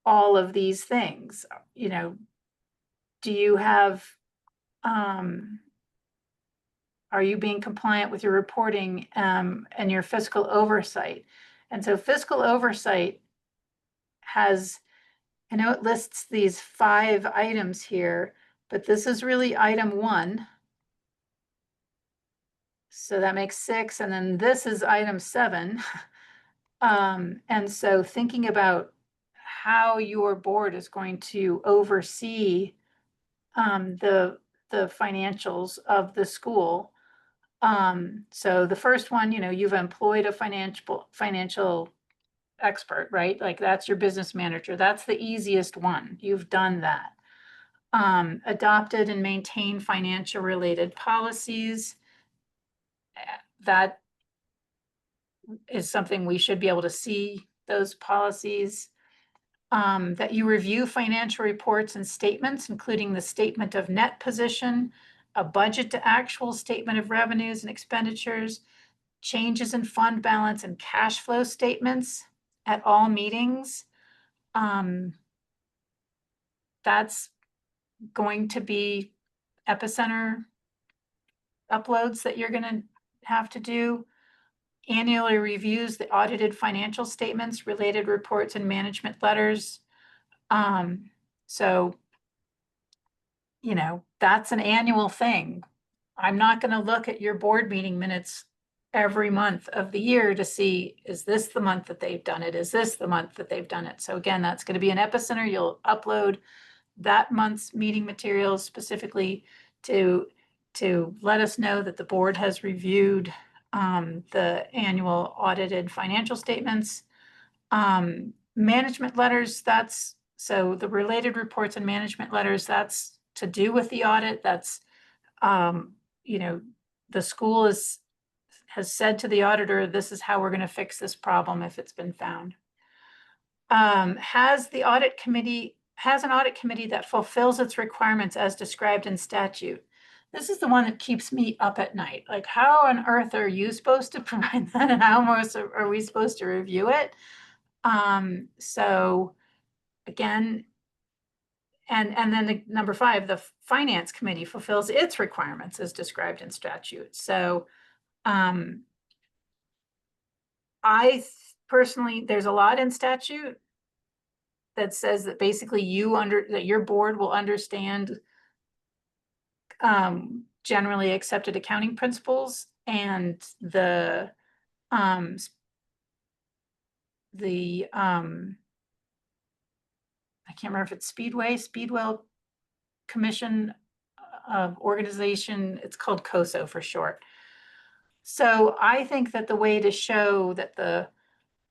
all of these things? Do you have, are you being compliant with your reporting and your fiscal oversight? And so fiscal oversight has, I know it lists these 5 items here, but this is really item 1. So that makes 6, and then this is item 7. And so thinking about how your board is going to oversee the financials of the school. So the first one, you've employed a financial expert, right? Like that's your business manager. That's the easiest one. You've done that. Adopted and maintain financial related policies. That is something we should be able to see, those policies. That you review financial reports and statements, including the statement of net position, a budget to actual statement of revenues and expenditures, changes in fund balance and cash flow statements at all meetings. That's going to be Epicenter uploads that you're going to have to do. Annually reviews the audited financial statements, related reports, and management letters. So, that's an annual thing. I'm not going to look at your board meeting minutes every month of the year to see, is this the month that they've done it? Is this the month that they've done it? So again, that's going to be an Epicenter. You'll upload that month's meeting materials specifically to let us know that the board has reviewed the annual audited financial statements. Management letters, so the related reports and management letters, that's to do with the audit. That's, the school has said to the auditor, this is how we're going to fix this problem if it's been found. Has an audit committee that fulfills its requirements as described in statute. This is the one that keeps me up at night. Like, how on earth are you supposed to provide that, and how most are we supposed to review it? So again, and then number 5, the finance committee fulfills its requirements as described in statute. So I personally, there's a lot in statute that says that basically that your board will understand generally accepted accounting principles and the I can't remember if it's Speedwell Commission of Organization. It's called COSO for short. So I think that the way to show that the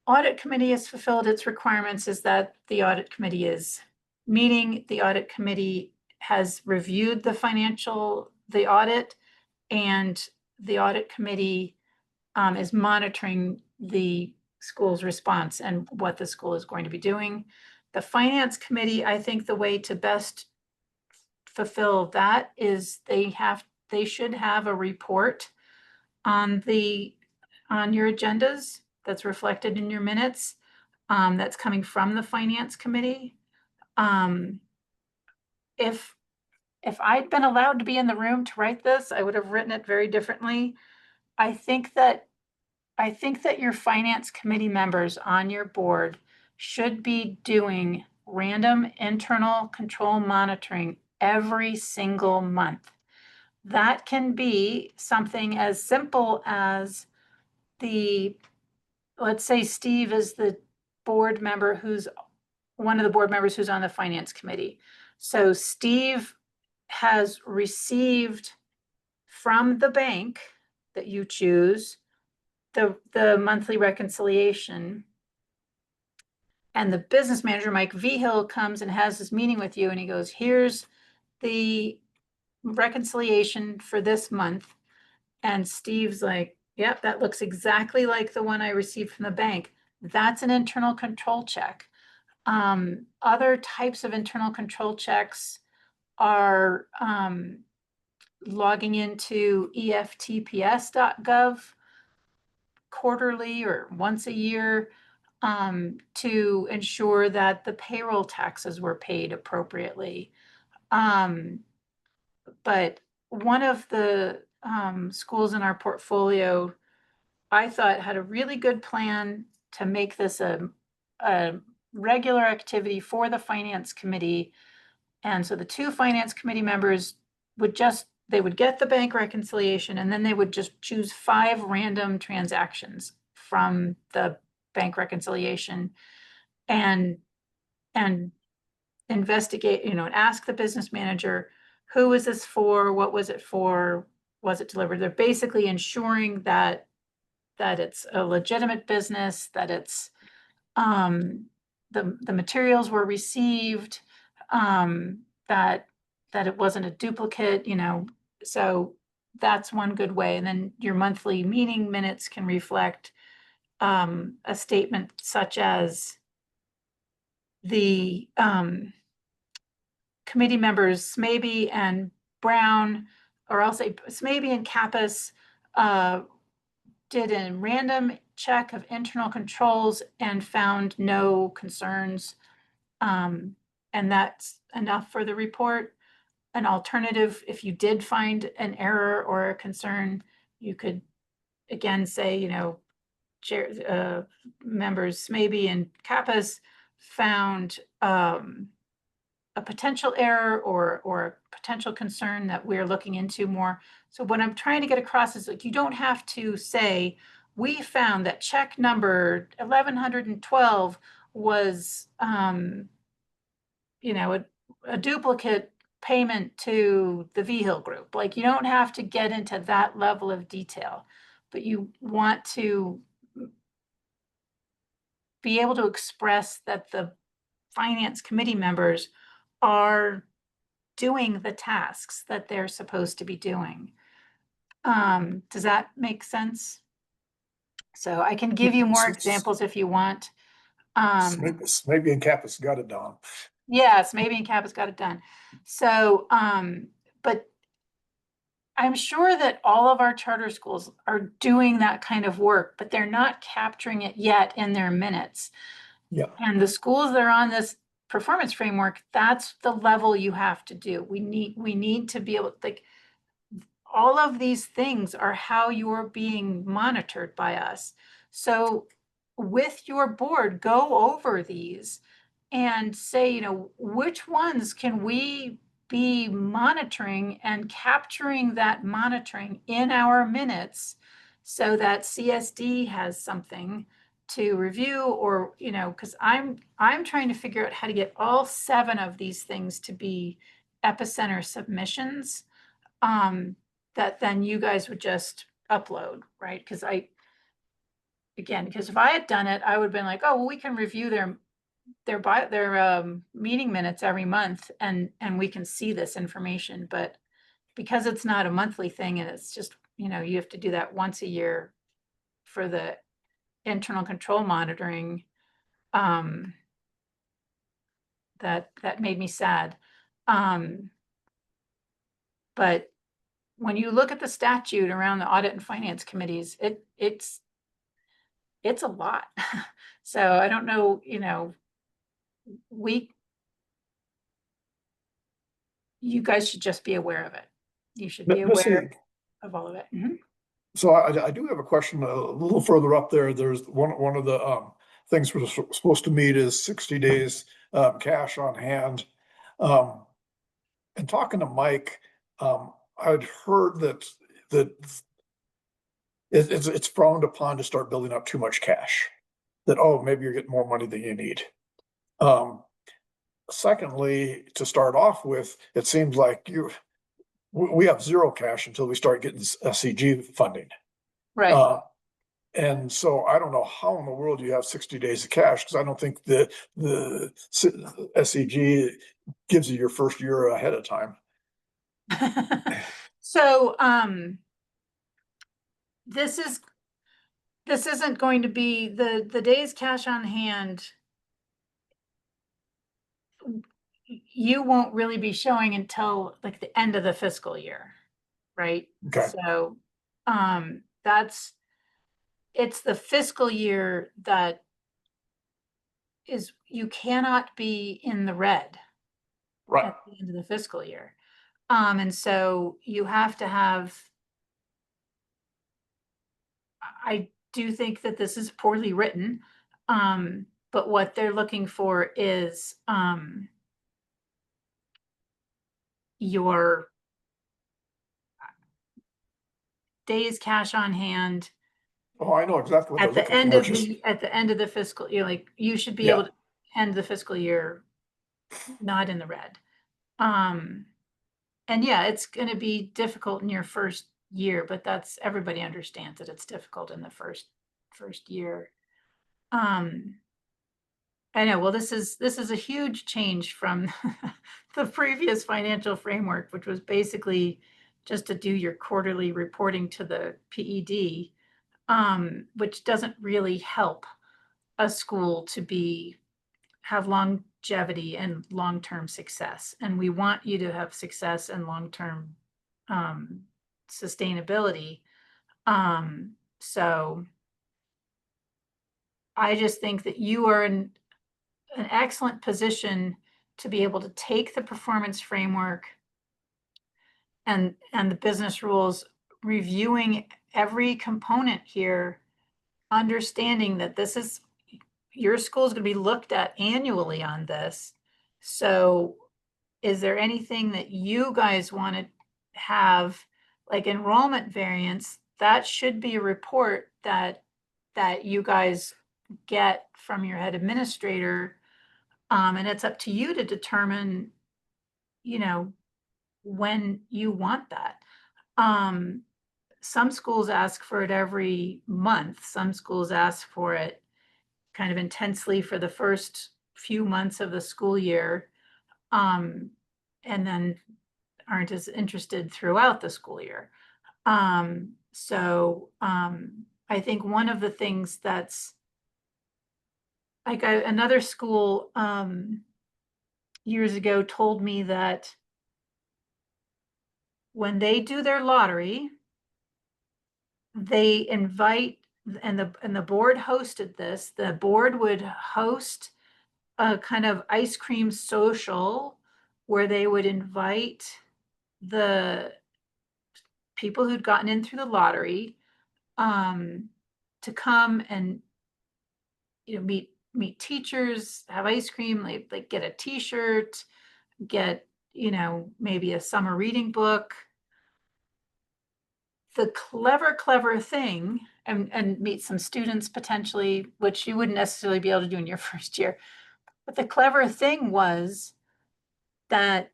audit committee has fulfilled its requirements is that the audit committee is meeting, the audit committee has reviewed the audit, and the audit committee is monitoring the school's response and what the school is going to be doing. The finance committee, I think the way to best fulfill that is they should have a report on your agendas that's reflected in your minutes, that's coming from the finance committee. If I'd been allowed to be in the room to write this, I would have written it very differently. I think that your finance committee members on your board should be doing random internal control monitoring every single month. That can be something as simple as let's say Steve is the board member who's one of the board members who's on the finance committee. So Steve has received from the bank that you choose the monthly reconciliation. And the business manager, Mike Vigil, comes and has this meeting with you and he goes, here's the reconciliation for this month. And Steve's like, yep, that looks exactly like the one I received from the bank. That's an internal control check. Other types of internal control checks are logging into EFTPS.gov quarterly or once a year to ensure that the payroll taxes were paid appropriately. But one of the schools in our portfolio, I thought had a really good plan to make this a regular activity for the finance committee. And so the two finance committee members they would get the bank reconciliation and then they would just choose 5 random transactions from the bank reconciliation and investigate, and ask the business manager, who is this for? What was it for? Was it delivered? They're basically ensuring that it's a legitimate business, that it's the materials were received, that it wasn't a duplicate, so that's one good way. And then your monthly meeting minutes can reflect a statement such as the committee members Smaby and Brown, or I'll say Smaby and Kappas, did a random check of internal controls and found no concerns. And that's enough for the report. An alternative, if you did find an error or a concern, you could again say, members Smaby and Kappas found a potential error or a potential concern that we're looking into more. So what I'm trying to get across is like, you don't have to say, we found that check number 1112 was, a duplicate payment to the Vigil group. Like, you don't have to get into that level of detail, but you want to be able to express that the finance committee members are doing the tasks that they're supposed to be doing. Does that make sense? So I can give you more examples if you want. Maybe in Kappas got it done. Yes, maybe in Kappa's got it done. So, but I'm sure that all of our charter schools are doing that kind of work, but they're not capturing it yet in their minutes. Yeah. And the schools that are on this performance framework, that's the level you have to do. We need to be able to, like, all of these things are how you're being monitored by us. So with your board, go over these and say, which ones can we be monitoring and capturing that monitoring in our minutes so that CSD has something to review, or, because I'm trying to figure out how to get all 7 of these things to be epicenter submissions that then you guys would just upload, right? Because if I had done it, I would have been like, oh, well, we can review their meeting minutes every month and we can see this information. But because it's not a monthly thing and it's just, you have to do that once a year for the internal control monitoring, that made me sad. But when you look at the statute around the audit and finance committees, it's a lot. So I don't know, you guys should just be aware of it. You should be aware of all of it. Mm-hmm. So I do have a question a little further up there. There's one of the things we're supposed to meet is 60 days cash on hand. And talking to Mike, I'd heard that it's frowned upon to start building up too much cash. That, oh, maybe you're getting more money than you need. Secondly, to start off with, it seems like we have zero cash until we start getting SCG funding. Right. And so I don't know how in the world you have 60 days of cash, because I don't think the SCG gives you your first year ahead of time. So, this isn't going to be the days cash on hand. You won't really be showing until like the end of the fiscal year, right? Okay. So, it's the fiscal year that is, you cannot be in the red Right. at the end of the fiscal year. And so you have to have, I do think that this is poorly written. But what they're looking for is, your days cash on hand Oh, I know exactly what at they're the looking end for. of Just, the end of the fiscal year, like you should be Yeah. able to end the fiscal year not in the red. And yeah, it's going to be difficult in your first year, but that's, everybody understands that it's difficult in the first year. I know, well, this is a huge change from the previous financial framework, which was basically just to do your quarterly reporting to the PED, which doesn't really help a school to have longevity and long-term success. And we want you to have success and long-term sustainability. So I just think that you are in an excellent position to be able to take the performance framework and the business rules, reviewing every component here, understanding that this is, your school is going to be looked at annually on this. So is there anything that you guys want to have, like enrollment variance? That should be a report that you guys get from your head administrator. And it's up to you to determine, when you want that. Some schools ask for it every month. Some schools ask for it kind of intensely for the first few months of the school year, and then aren't as interested throughout the school year. So I think one of the things that's like another school years ago told me that when they do their lottery, they invite, and the board hosted this, the board would host a kind of ice cream social where they would invite the people who'd gotten in through the lottery to come and meet teachers, have ice cream, like get a t-shirt, get maybe a summer reading book. The clever thing, and meet some students potentially, which you wouldn't necessarily be able to do in your first year. But the clever thing was that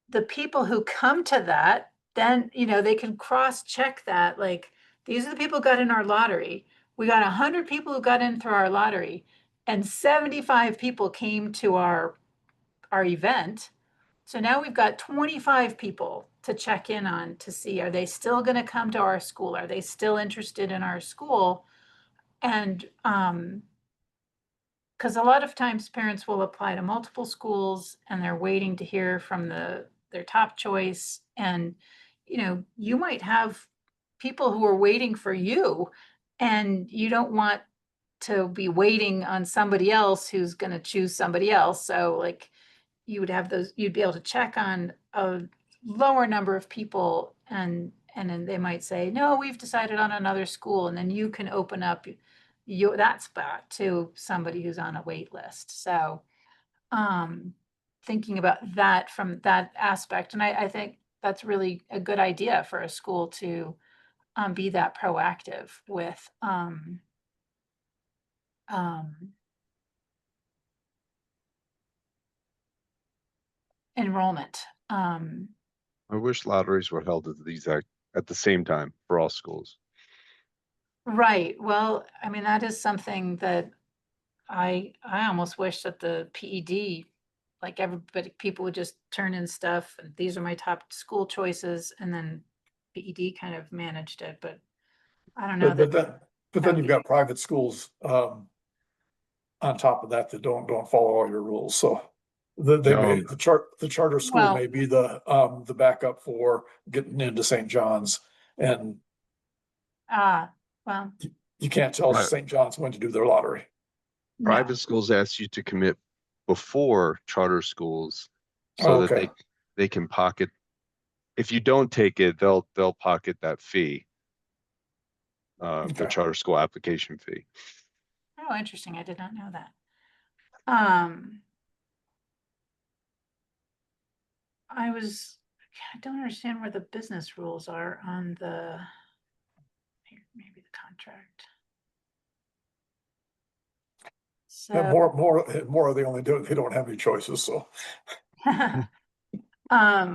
the people who come to that, then, they can cross-check that, like, these are the people who got in our lottery. We got 100 people who got in through our lottery, and 75 people came to our event. So now we've got 25 people to check in on to see, are they still going to come to our school? Are they still interested in our school? And because a lot of times parents will apply to multiple schools and they're waiting to hear from their top choice. And, you might have people who are waiting for you, and you don't want to be waiting on somebody else who's going to choose somebody else. So like, you'd be able to check on a lower number of people, and then they might say, no, we've decided on another school. And then you can open up that spot to somebody who's on a wait list. So thinking about that from that aspect. And I think that's really a good idea for a school to be that proactive with enrollment. I wish lotteries were held at the same time for all schools. Right. Well, I mean, that is something that I almost wish that the PED, like everybody, people would just turn in stuff and these are my top school choices, and then PED kind of managed it, but I don't know But then you've got private schools, on top of that don't follow all your rules, so. The charter school Well- may be the backup for getting into St. John's, and well, you can't tell Right. St. John's when to do their lottery. no. Private schools ask you to commit before charter schools so that Okay. they can pocket. If you don't take it, they'll pocket that fee. The Okay. charter school application fee. Oh, interesting. I did not know that. I don't understand where the business rules are on the, maybe the contract. And So, more they only do, they don't have any choices, so.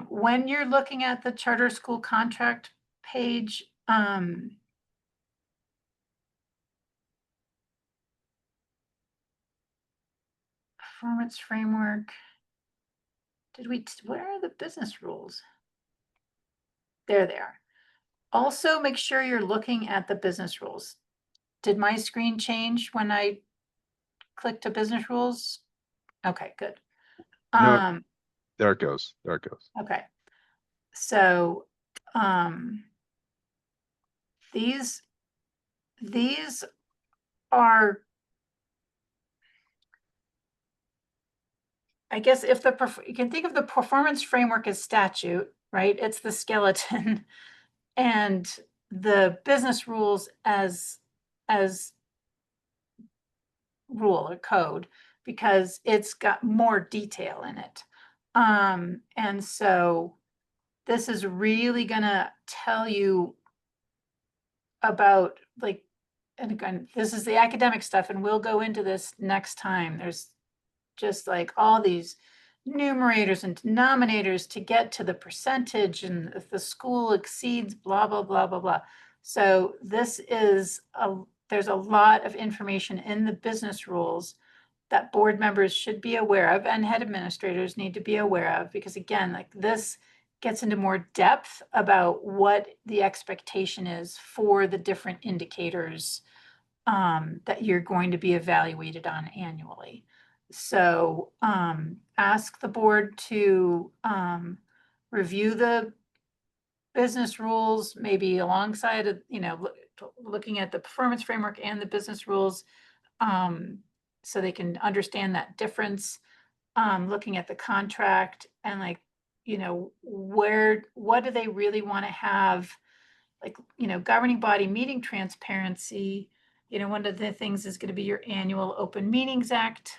when you're looking at the charter school contract page, performance framework. Where are the business rules? There they are. Also, make sure you're looking at the business rules. Did my screen change when I clicked to business rules? Okay, good. No. There it goes. There it goes. Okay. So, these are, I guess, if you can think of the performance framework as statute, right? It's the skeleton, and the business rules as rule or code, because it's got more detail in it. And so this is really gonna tell you about, like, and again, this is the academic stuff, and we'll go into this next time. There's just like all these numerators and denominators to get to the percentage, and if the school exceeds blah, blah, blah, blah, blah. So this is there's a lot of information in the business rules that board members should be aware of, and head administrators need to be aware of, because again, like, this gets into more depth about what the expectation is for the different indicators that you're going to be evaluated on annually. So ask the board to review the business rules, maybe alongside of, looking at the performance framework and the business rules, so they can understand that difference, looking at the contract and, like, what do they really want to have, like, governing body meeting transparency. One of the things is going to be your annual Open Meetings Act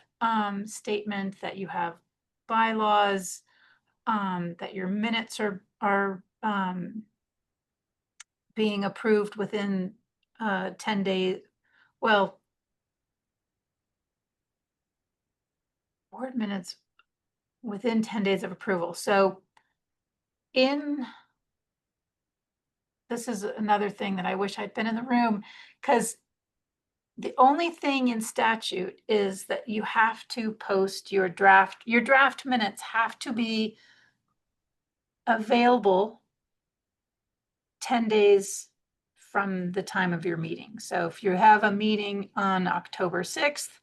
statement, that you have bylaws, that your minutes are being approved within 10 days. Well, board minutes within 10 days of approval. So this is another thing that I wish I'd been in the room, because the only thing in statute is that you have to post your draft minutes have to be available 10 days from the time of your meeting. So if you have a meeting on October 6th,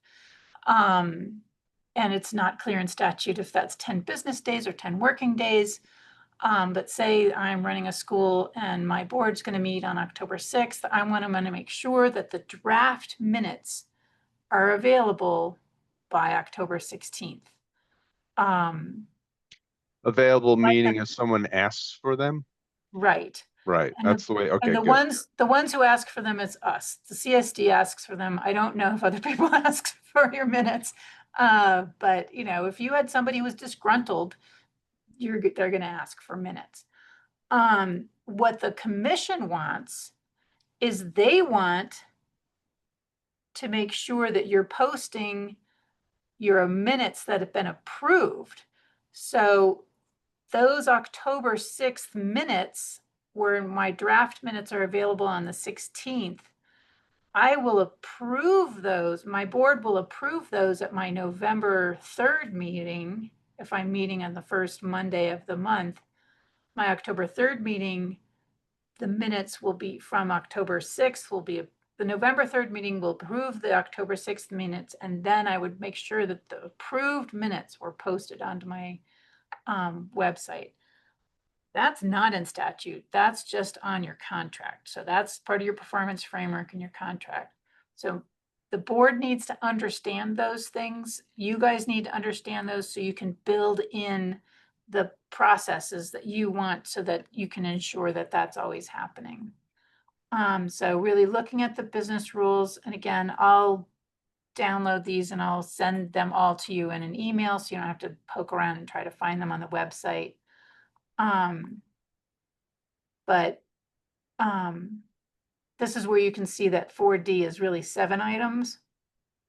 and it's not clear in statute if that's 10 business days or 10 working days, but say I'm running a school and my board's going to meet on October 6th, I'm going to make sure that the draft minutes are available by October 16th. Available meaning if someone asks for them? Right. Right. And That's the way. Okay, and the good. ones who ask for them is us. The CSD asks for them. I don't know if other people ask for your minutes. But you know, if you had somebody who was disgruntled, they're gonna ask for minutes. What the commission wants is they want to make sure that you're posting your minutes that have been approved. So those October 6th minutes, where my draft minutes are available on the 16th, I will approve those. My board will approve those at my November 3rd meeting, if I'm meeting on the first Monday of the month. My October 3rd meeting, the minutes will be from October 6th, will be the November 3rd meeting will approve the October 6th minutes, and then I would make sure that the approved minutes were posted onto my website. That's not in statute. That's just on your contract. So that's part of your performance framework in your contract. So the board needs to understand those things. You guys need to understand those so you can build in the processes that you want so that you can ensure that that's always happening. So really looking at the business rules, and again, I'll download these and I'll send them all to you in an email so you don't have to poke around and try to find them on the website. But this is where you can see that 4D is really 7 items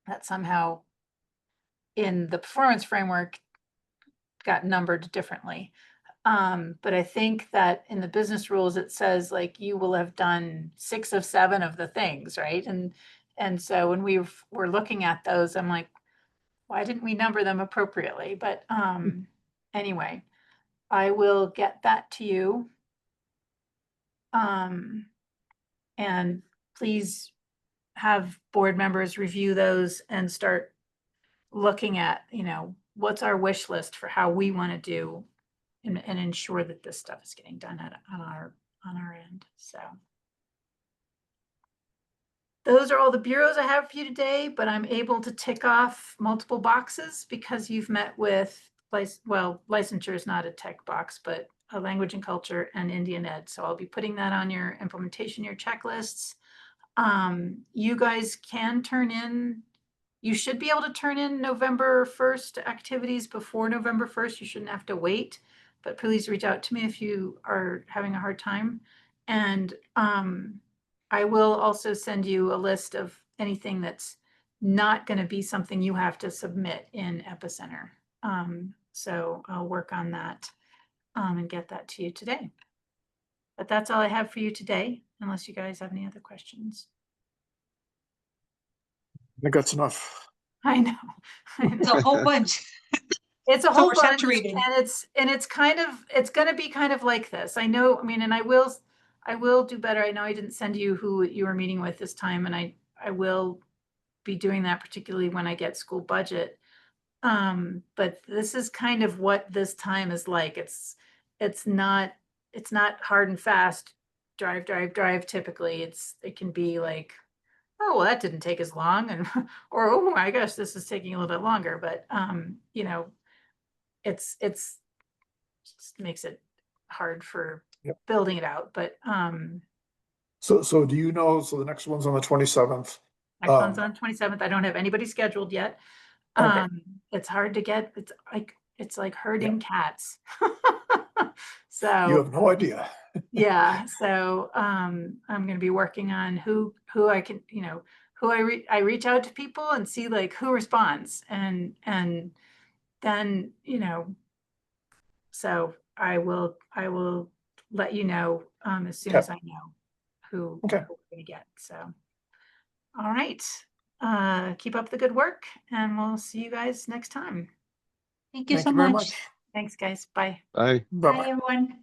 that somehow in the performance framework got numbered differently. But I think that in the business rules, it says like you will have done 6 of 7 of the things, right? And so when we're looking at those, I'm like, why didn't we number them appropriately? But anyway, I will get that to you. And please have board members review those and start looking at, you know, what's our wish list for how we want to do and ensure that this stuff is getting done on our end. So those are all the bureaus I have for you today, but I'm able to tick off multiple boxes because you've met with, well, licensure is not a tech box, but a language and culture and Indian Ed. So I'll be putting that on your implementation, your checklists. You guys can turn in, you should be able to turn in November 1st activities before November 1st. You shouldn't have to wait, but please reach out to me if you are having a hard time. And I will also send you a list of anything that's not going to be something you have to submit in Epicenter. So I'll work on that and get that to you today. But that's all I have for you today, unless you guys have any other questions. I think that's enough. I know. It's a whole bunch. It's a So whole we're bunch, saturated. and it's kind of, it's going to be kind of like this. I know, I mean, and I will do better. I know I didn't send you who you were meeting with this time, and I will be doing that, particularly when I get school budget. But this is kind of what this time is like. It's not hard and fast, drive typically. It can be like, oh, well, that didn't take as long, and or oh my gosh, this is taking a little bit longer. But you know, it's just makes it hard for building it out. But So do you know, so the next one's on the 27th. next one's on 27th. I don't have anybody scheduled yet. Okay. It's hard to get, it's like herding cats. You So have no idea. yeah, so I'm going to be working on who I can, you know, who I reach out to people and see like who responds, and then, you know, so I will let you know as soon as I know who Okay. we're going to get. So all right, keep up the good work, and we'll see you guys next time. Thank you Thank so you very much. much. Thanks, guys. Bye. Bye. Bye, Bye-bye. everyone.